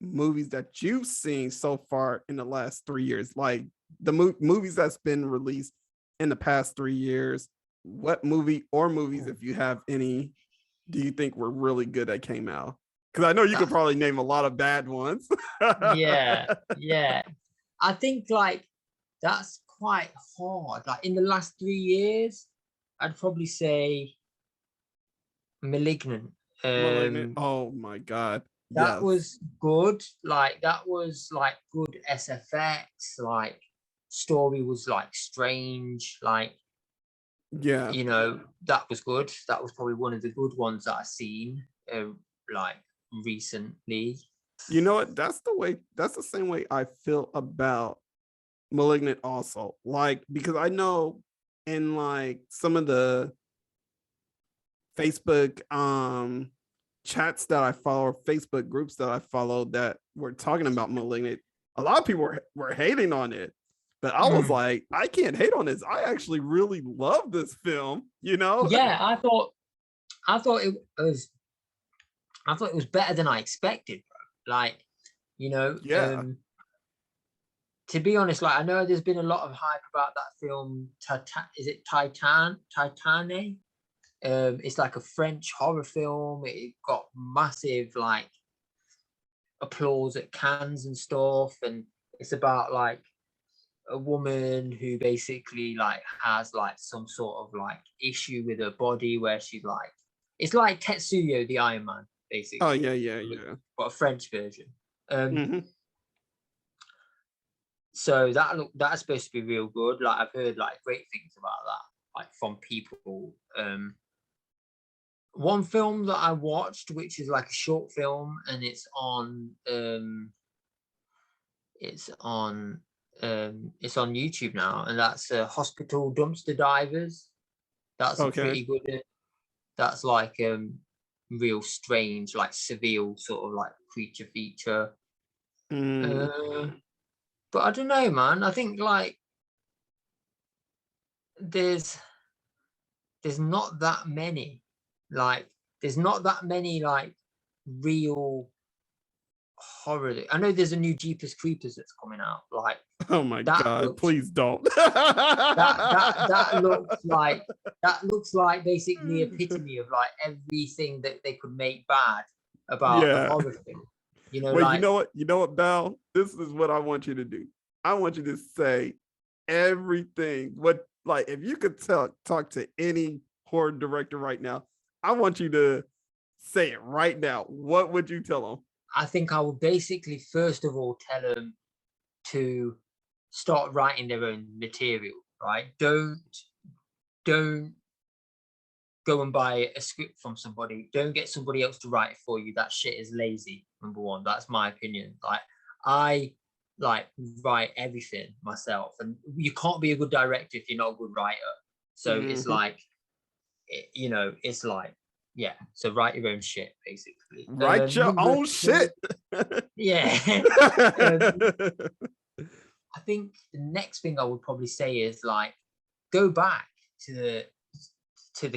movies that you've seen so far in the last 3 years? Like the movies that's been released in the past 3 years, what movie or movies, if you have any, do you think were really good that came out? Because I know you could probably name a lot of bad ones. yeah. I think like that's quite hard. Like in the last 3 years, I'd probably say Malignant. Malignant. Oh my god. That was good. Like that was like good SFX. Like story was like strange. Like, you know, that was good. That was probably one of the good ones that I've seen like recently. You know what? That's the same way I feel about Malignant also. Like, because I know in like some of the Facebook chats that I follow, Facebook groups that I follow that were talking about Malignant, a lot of people were hating on it. But I was like, I can't hate on this. I actually really love this film, you know? Yeah, I thought it was better than I expected, bro. Like, you know, to be honest, like I know there's been a lot of hype about that film. Is it Titane? It's like a French horror film. It got massive like applause at Cannes and stuff, and it's about like a woman who basically like has like some sort of like issue with her body where she's like, it's like Tetsuya the Iron Man, basically. Oh yeah. But a French version. So that's supposed to be real good. Like I've heard like great things about that, like from people. One film that I watched, which is like a short film, and it's on YouTube now, and that's Hospital Dumpster Divers. That's a Okay. pretty good. That's like real strange, like surreal sort of like creature feature. Mm. But I don't know, man. I think like there's not that many, like there's not that many like real horror. I know there's a new Jeepers Creepers that's coming out. Like Oh my that God! looks Please don't. that looks like basically the epitome of like everything that they could make bad about a Yeah. horror film. You know, Well, like you know what, Bal? This is what I want you to do. I want you to say everything. What, like, if you could talk to any horror director right now, I want you to say it right now. What would you tell them? I think I would basically first of all tell them to start writing their own material, right? Don't go and buy a script from somebody. Don't get somebody else to write it for you. That shit is lazy. Number one, that's my opinion. Like I like write everything myself, and you can't be a good director if you're not a good writer. So it's like, you know, it's like, yeah. So write your own shit, basically. Write your own shit. Yeah. I think the next thing I would probably say is like, go back to the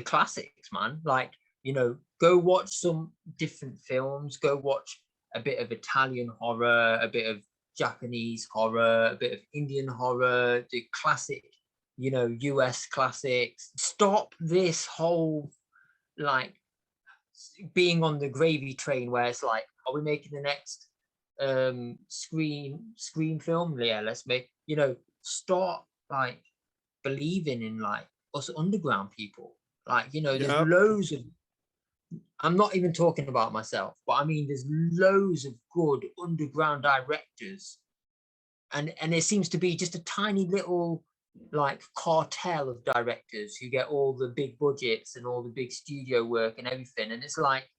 classics, man. Like, you know, go watch some different films. Go watch a bit of Italian horror, a bit of Japanese horror, a bit of Indian horror, the classic, you know, US classics. Stop this whole like being on the gravy train where it's like, are we making the next screen film? Yeah, let's make, you know, start like believing in like us underground people. Like, you know, there's loads of, I'm not even talking about myself, but I mean there's loads of good underground directors, and it seems to be just a tiny little like cartel of directors who get all the big budgets and all the big studio work and everything, and it's like,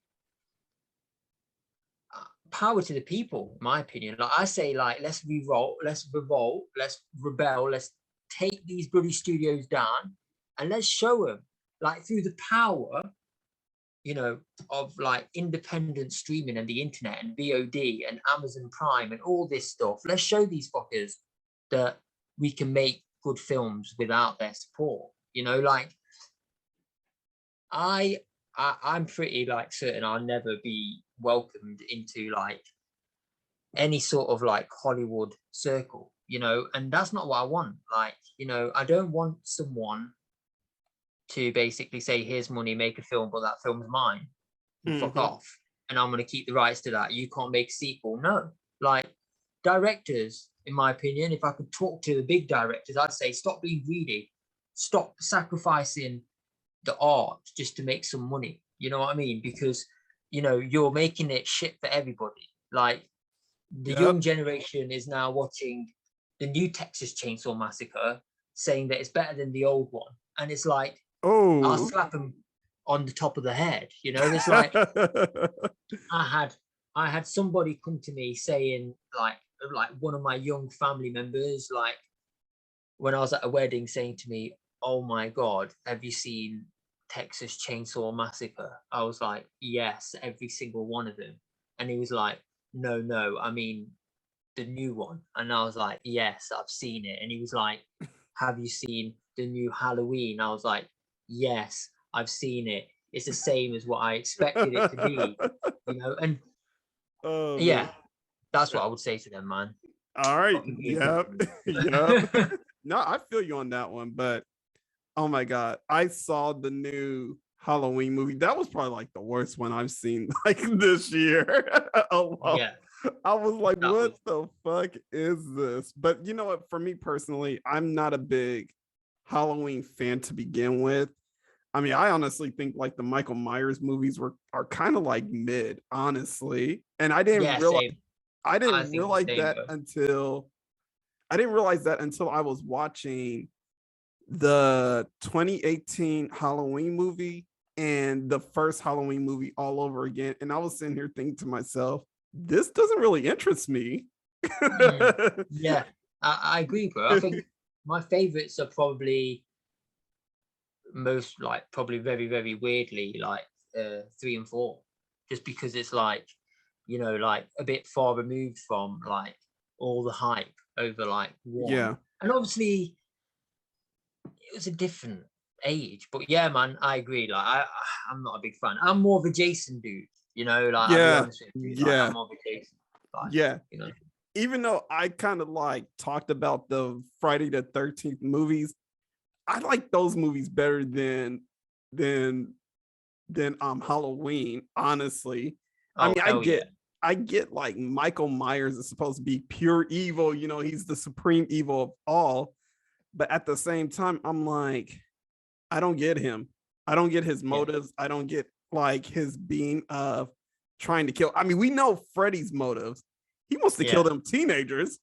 power to the people, in my opinion. Like I say, like let's rebel, let's rebel, let's take these bloody studios down, and let's show them like through the power, you know, of like independent streaming and the internet and VOD and Amazon Prime and all this stuff. Let's show these fuckers that we can make good films without their support. You know, like I'm pretty like certain I'll never be welcomed into like any sort of like Hollywood circle, you know, and that's not what I want. Like, you know, I don't want someone to basically say, here's money, make a film, but that film's mine. Fuck off. And I'm going to keep the rights to that. You can't make a sequel. No. Like directors, in my opinion, if I could talk to the big directors, I'd say stop being greedy. Stop sacrificing the art just to make some money. You know what I mean? Because, you know, you're making it shit for everybody. Like the young generation is now watching the new Texas Chainsaw Massacre, saying that it's better than the old one. And it's like, I'll slap them on the top of the head. You know, it's like I had somebody come to me saying like one of my young family members, like when I was at a wedding, saying to me, oh my God, have you seen Texas Chainsaw Massacre? I was like, yes, every single one of them. And he was like, no, I mean the new one. And I was like, yes, I've seen it. And he was like, have you seen the new Halloween? I was like, yes, I've seen it. It's the same as what I expected it to be, you know. And yeah, that's what I would say to them, man. All right. Yep. No, I feel you on that one, but oh my God, I saw the new Halloween movie. That was probably like the worst one I've seen like this year. Yeah. I was like, what the fuck is this? But you know what? For me personally, I'm not a big Halloween fan to begin with. I mean, I honestly think like the Michael Myers movies are kind of like mid, honestly. And I didn't realize that until I was watching the 2018 Halloween movie and the first Halloween movie all over again. And I was sitting here thinking to myself, this doesn't really interest me. Yeah, I agree, bro. I think my favorites are probably most like probably very, very weirdly like 3 and 4, just because it's like, you know, like a bit far removed from like all the hype over like 1. Yeah. And obviously it was a different age, but yeah, man, I agree. Like I'm not a big fan. I'm more of a Jason dude, you know, like I'll be Yeah. honest with you. Like, Yeah. I'm more of a Jason. Like, Yeah. you know. Even though I kind of like talked about the Friday the 13th movies, I like those movies better than Halloween, honestly. I Oh, mean, hell yeah. I get like Michael Myers is supposed to be pure evil, you know, he's the supreme evil of all. But at the same time, I'm like, I don't get him. I don't get his motives. I don't get like his being of trying to kill. I mean, we know Freddy's motives. He wants to kill them teenagers.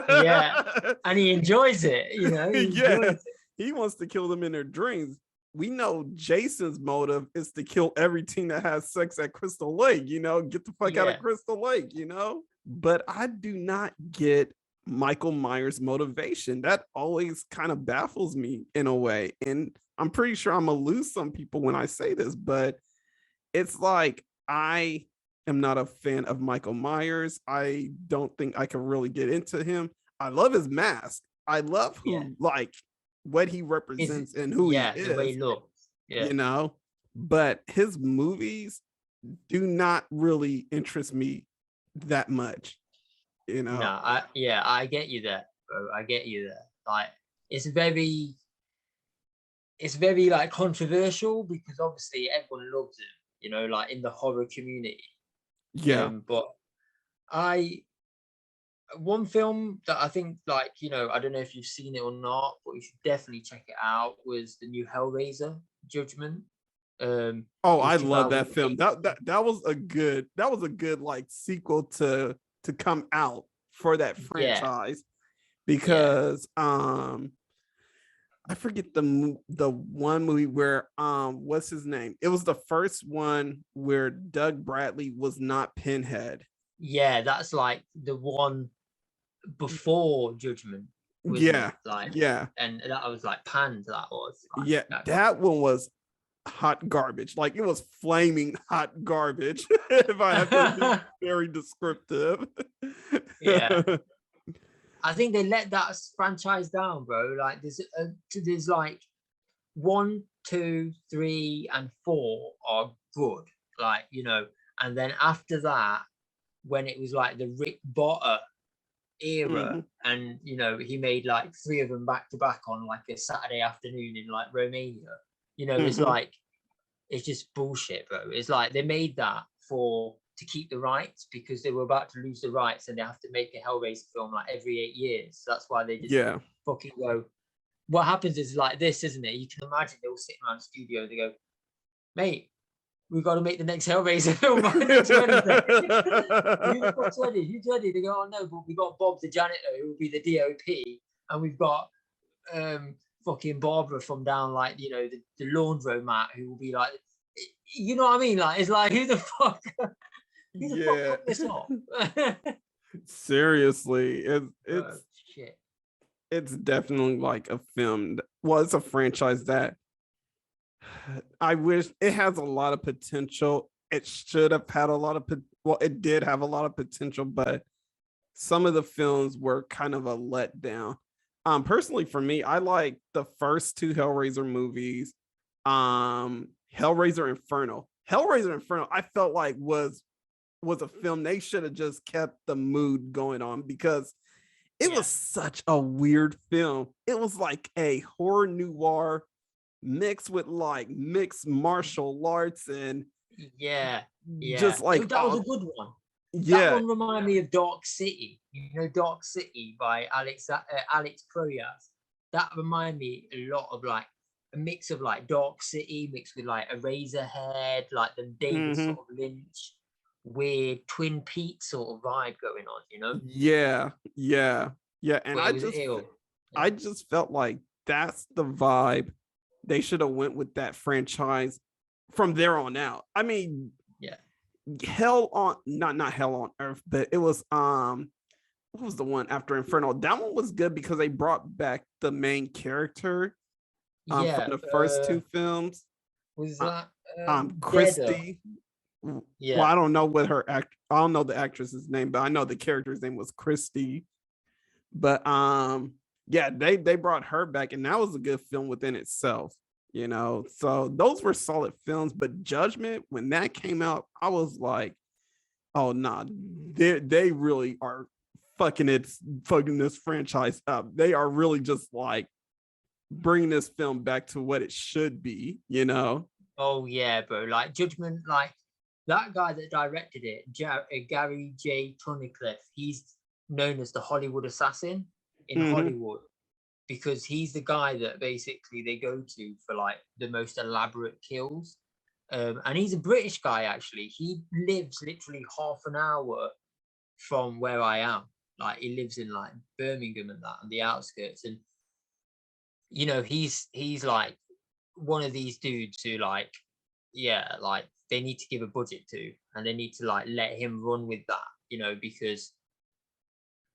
Yeah. And he enjoys it, you know. He enjoys it. He wants to kill them in their dreams. We know Jason's motive is to kill every teen that has sex at Crystal Lake, you know, get the fuck out of Crystal Lake, you know. But I do not get Michael Myers' motivation. That always kind of baffles me in a way. And I'm pretty sure I'm gonna lose some people when I say this, but it's like I am not a fan of Michael Myers. I don't think I can really get into him. I love his mask. I love who like what he represents and who he is. The way he looks. Yeah. You know, but his movies do not really interest me that much. You know. No, I get you there, bro. I get you there. Like it's very like controversial because obviously everyone loves him, you know, like in the horror community. Yeah. But one film that I think, like, you know, I don't know if you've seen it or not, but you should definitely check it out, was the new Hellraiser Judgment. I love that film. That was a good like sequel to come out for that franchise because I forget the one movie where what's his name? It was the first one where Doug Bradley was not Pinhead. Yeah, that's like the one before Judgment. And that was like panned. That was like, that one was hot garbage. Like it was flaming hot garbage. If I have to be very descriptive. Yeah. I think they let that franchise down, bro. Like there's like 1, 2, 3, and 4 are good. Like, you know, and then after that, when it was like the Rick Botter era, and you know, he made like 3 of them back to back on like a Saturday afternoon in like Romania. You know, it's like it's just bullshit, bro. It's like they made that to keep the rights because they were about to lose the rights and they have to make a Hellraiser film like every 8 years. So that's why they just fucking go. What happens is like this, isn't it? You can imagine they all sitting around the studio. They go, mate, we got to make the next Hellraiser film. Who's ready? Who's ready? They go, oh no, but we got Bob the janitor who will be the DOP, and we've got fucking Barbara from down like, you know, the laundromat who will be like, you know what I mean? Like it's like who the fuck fuck this up? Seriously, it's definitely like a film. Well, it's a franchise that I wish it has a lot of potential. It should have had a lot of it did have a lot of potential, but some of the films were kind of a letdown. Personally for me, I like the first 2 Hellraiser movies. Hellraiser Inferno. I felt like was a film they should have just kept the mood going on because it was such a weird film. It was like a horror noir mixed with like mixed martial arts and just like that was a good one. That one reminded me of Dark City. You know, Dark City by Alex Proyas. That reminded me a lot of like a mix of like Dark City mixed with like Eraserhead, like the David sort of Lynch, weird Twin Peaks sort of vibe going on, you know? And I just felt like that's the vibe they should have went with that franchise from there on out. I mean, not Hell on Earth, but it was what was the one after Inferno? That one was good because they brought back the main character Yeah. from the first two films. Was Uh, that Christy. Yeah. Well, I don't know what I don't know the actress's name, but I know the character's name was Christy. But yeah, they brought her back, and that was a good film within itself, you know. So those were solid films. But Judgment, when that came out, I was like, oh nah, they really are fucking this franchise up. They are really just like bringing this film back to what it should be, you know. Oh yeah, bro. Like Judgment, like that guy that directed it, Gary J. Tunnicliffe, he's known as the Hollywood assassin in Hollywood, because he's the guy that basically they go to for like the most elaborate kills. And he's a British guy, actually. He lives literally half an hour from where I am. Like he lives in like Birmingham and that, on the outskirts. And you know, he's like one of these dudes who like, yeah, like they need to give a budget to, and they need to like let him run with that, you know, because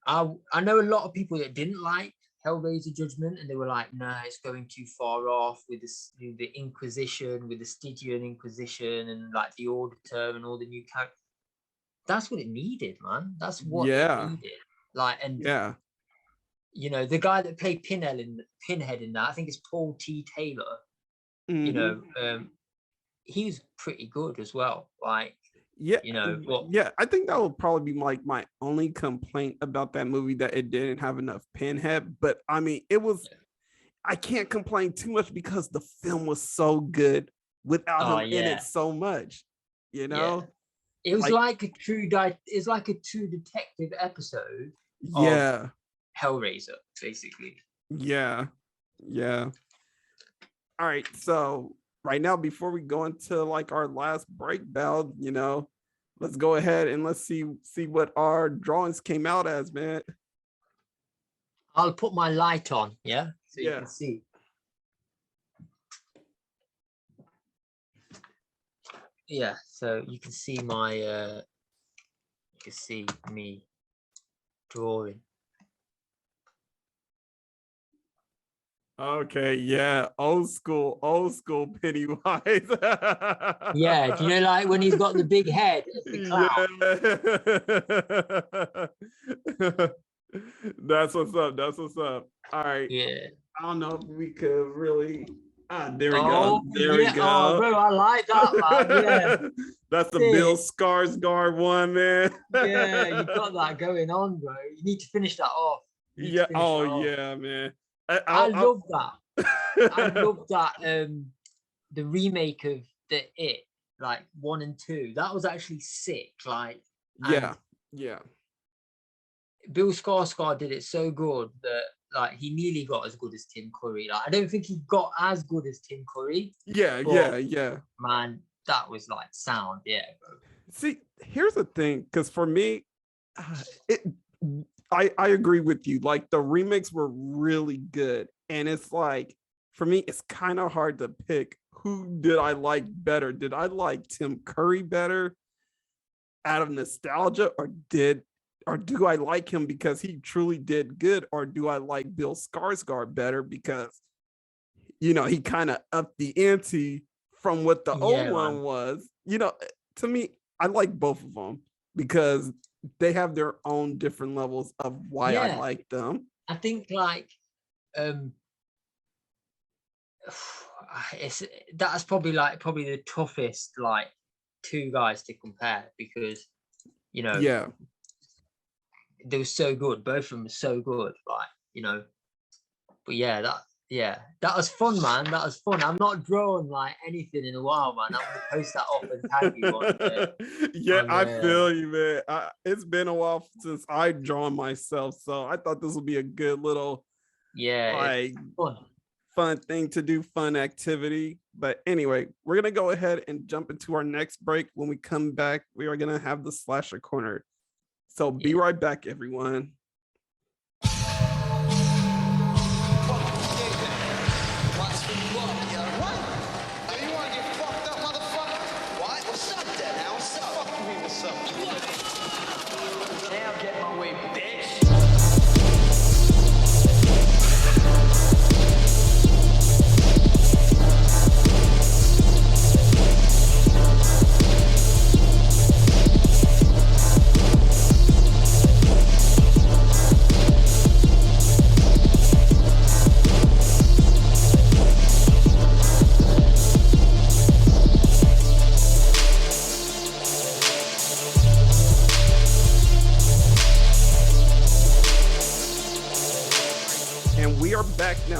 I know a lot of people that didn't like Hellraiser Judgment, and they were like, no, it's going too far off with this, the Inquisition, with the Stygian Inquisition, and like the Auditor and all the new characters. That's what it needed, man. That's what it needed. Like, and yeah, you know, the guy that played Pinhead in that, I think it's Paul T. Taylor. You know, he was pretty good as well. Like, yeah, you know, but yeah, I think that would probably be like my only complaint about that movie, that it didn't have enough Pinhead. But I mean, it was, I can't complain too much because the film was so good without him in it so much, you know. It was like a true detective episode of Hellraiser, basically. Yeah. All right, so right now, before we go into like our last break, Bell, you know, let's go ahead and let's see what our drawings came out as, man. I'll put my light on, so you can see. Yeah, so you can see my you can see me drawing. Okay, yeah, old school Pennywise. Yeah, do you know, like when he's got the big head of the clown? That's what's up. All right. Yeah. I don't know if we could really. There we go. There we go. Oh, bro, I like that, man. Yeah. That's the Bill Skarsgård one, man. Yeah, you got that going on, bro. You need to finish that off. Yeah. Oh, yeah, man. I love that. I love that. The remake of the It, like 1 and 2, that was actually sick. Like, yeah. Bill Skarsgård did it so good that like he nearly got as good as Tim Curry. Like, I don't think he got as good as Tim Curry. Yeah. Man, that was like sound. Yeah, bro. See, here's the thing, because for me, I agree with you. Like the remakes were really good. And it's like, for me, it's kind of hard to pick who did I like better. Did I like Tim Curry better out of nostalgia, or do I like him because he truly did good? Or do I like Bill Skarsgård better because, you know, he kind of upped the ante from what the old one was? You know, to me, I like both of them because they have their own different levels of why I like them. I think like that's probably the toughest like two guys to compare, because you know they were so good, both of them were so good, like, you know. But that was fun, man. That was fun. I'm not drawn like anything in a while, man. I'm gonna post that up and tag you on I feel you, man. It's been a while since I've drawn myself, so I thought this would be a good little like fun thing to do, fun activity. But anyway, we're gonna go ahead and jump into our next break. When we come back, we are gonna have the slasher corner. So be right back, everyone.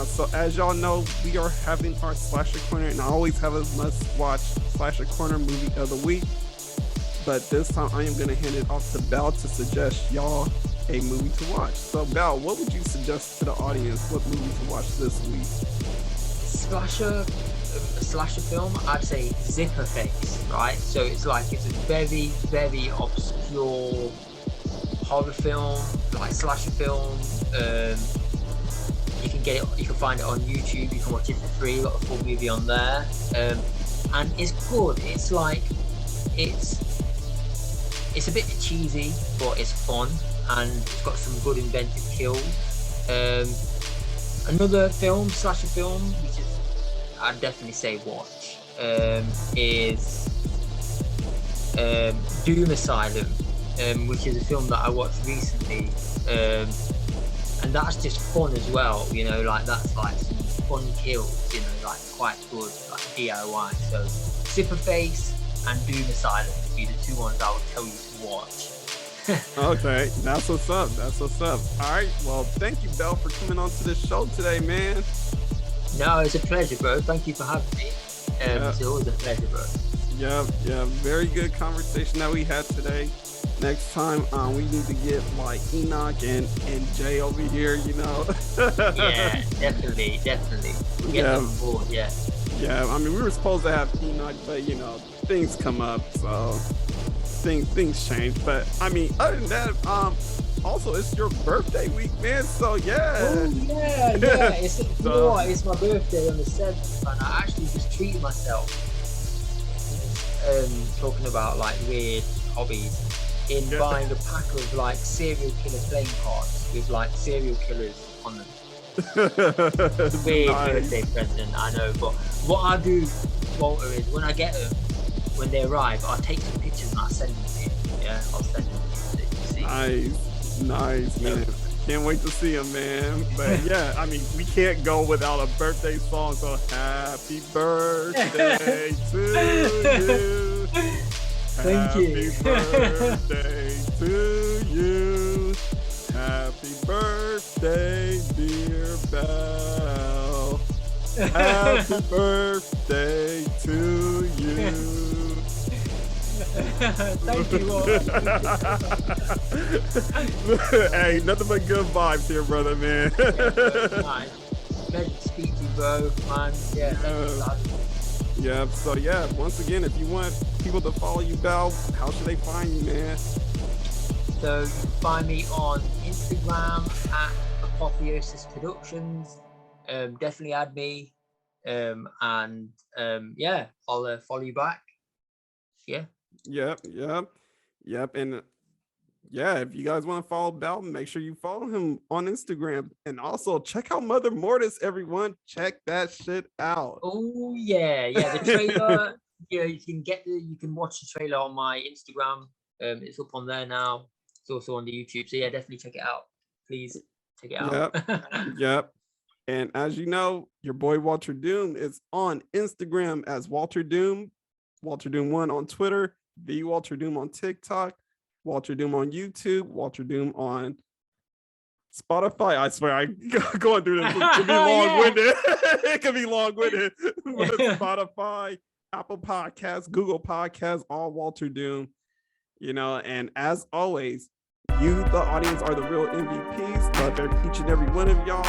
now. So as y'all know, we are having our Slasher Corner, and I always have a must-watch Slasher Corner movie of the week. But this time I am going to hand it off to Belle to suggest y'all a movie to watch. So Belle, what would you suggest to the audience? What movie to watch this week? Slasher film, I'd say Zipperface, right? So it's a very, very obscure horror film, like slasher film. You can find it on YouTube. You can watch it for free. Got a full movie on there, and it's good. It's a bit cheesy, but it's fun, and it's got some good inventive kills. Another slasher film, which is I'd definitely say watch, is Doom Asylum, which is a film that I watched recently, and that's just fun as well. That's like some fun kills. Quite good, like DIY. So Zipperface and Doom Asylum would be the two ones I would tell you to watch. Okay, that's what's up. All right, well, thank you, Belle, for coming on to the show today, man. No, it's a pleasure, bro. Thank you for having me. It's always a pleasure, bro. Yeah, very good conversation that we had today. Next time, we need to get like Enoch and Jay over here, Yeah, definitely. We'll get them on board, yeah. Yeah, I mean, we were supposed to have Enoch, but things come up, so things change. But I mean, other than that, also it's your birthday week, man. So yeah. Oh yeah. It's it's my birthday on the 7th, and I actually just treated myself. Talking about like weird hobbies, in buying a pack of like serial killer playing cards with like serial killers on them. Weird birthday present, I know, but what I do, Walter, is when I get them, when they arrive, I'll take some pictures and I'll send them to you. Yeah, I'll send them to you so you can see. Nice, man. Can't wait to see them, man. But yeah, I mean, we can't go without a birthday song. So happy birthday to you. Thank you. Happy birthday to you. Happy birthday, dear Belle. Happy birthday to you. Thank you all. Hey, nothing but good vibes here, brother, man. Nice. Pleasure to speak to you, bro, man. Yeah, thank you. Yeah, so yeah, once again, if you want people to follow you, Belle, how should they find you, man? So you can find me on Instagram at Apotheosis Productions. Definitely add me. And yeah, I'll follow you back. Yeah. Yep. And yeah, if you guys want to follow Belle, make sure you follow him on Instagram. And also check out Moter Mortis, everyone. Check that shit out. Oh yeah. The trailer. You can watch the trailer on my Instagram. It's up on there now. It's also on the YouTube. So yeah, definitely check it out. Please check it out. Yep. And as you know, your boy Walterdoom is on Instagram as Walterdoom, Walterdoom1 on Twitter, the Walterdoom on TikTok, Walterdoom on YouTube, Walterdoom on Spotify. I swear, I going through this. It could be long-winded. It could be long-winded. Spotify, Apple Podcasts, Google Podcasts, all Walterdoom. And as always, you, the audience, are the real MVPs. Love each and every one of y'all.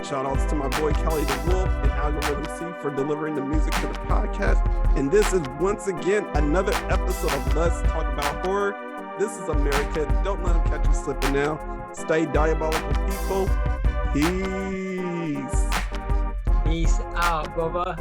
Shout outs to my boy Kelly the Wolf and Algorythm-C for delivering the music to the podcast. And this is once again another episode of Let's Talk About Horror. This is America. Don't let them catch you slipping now. Stay diabolical, people. Peace. Peace out, brother.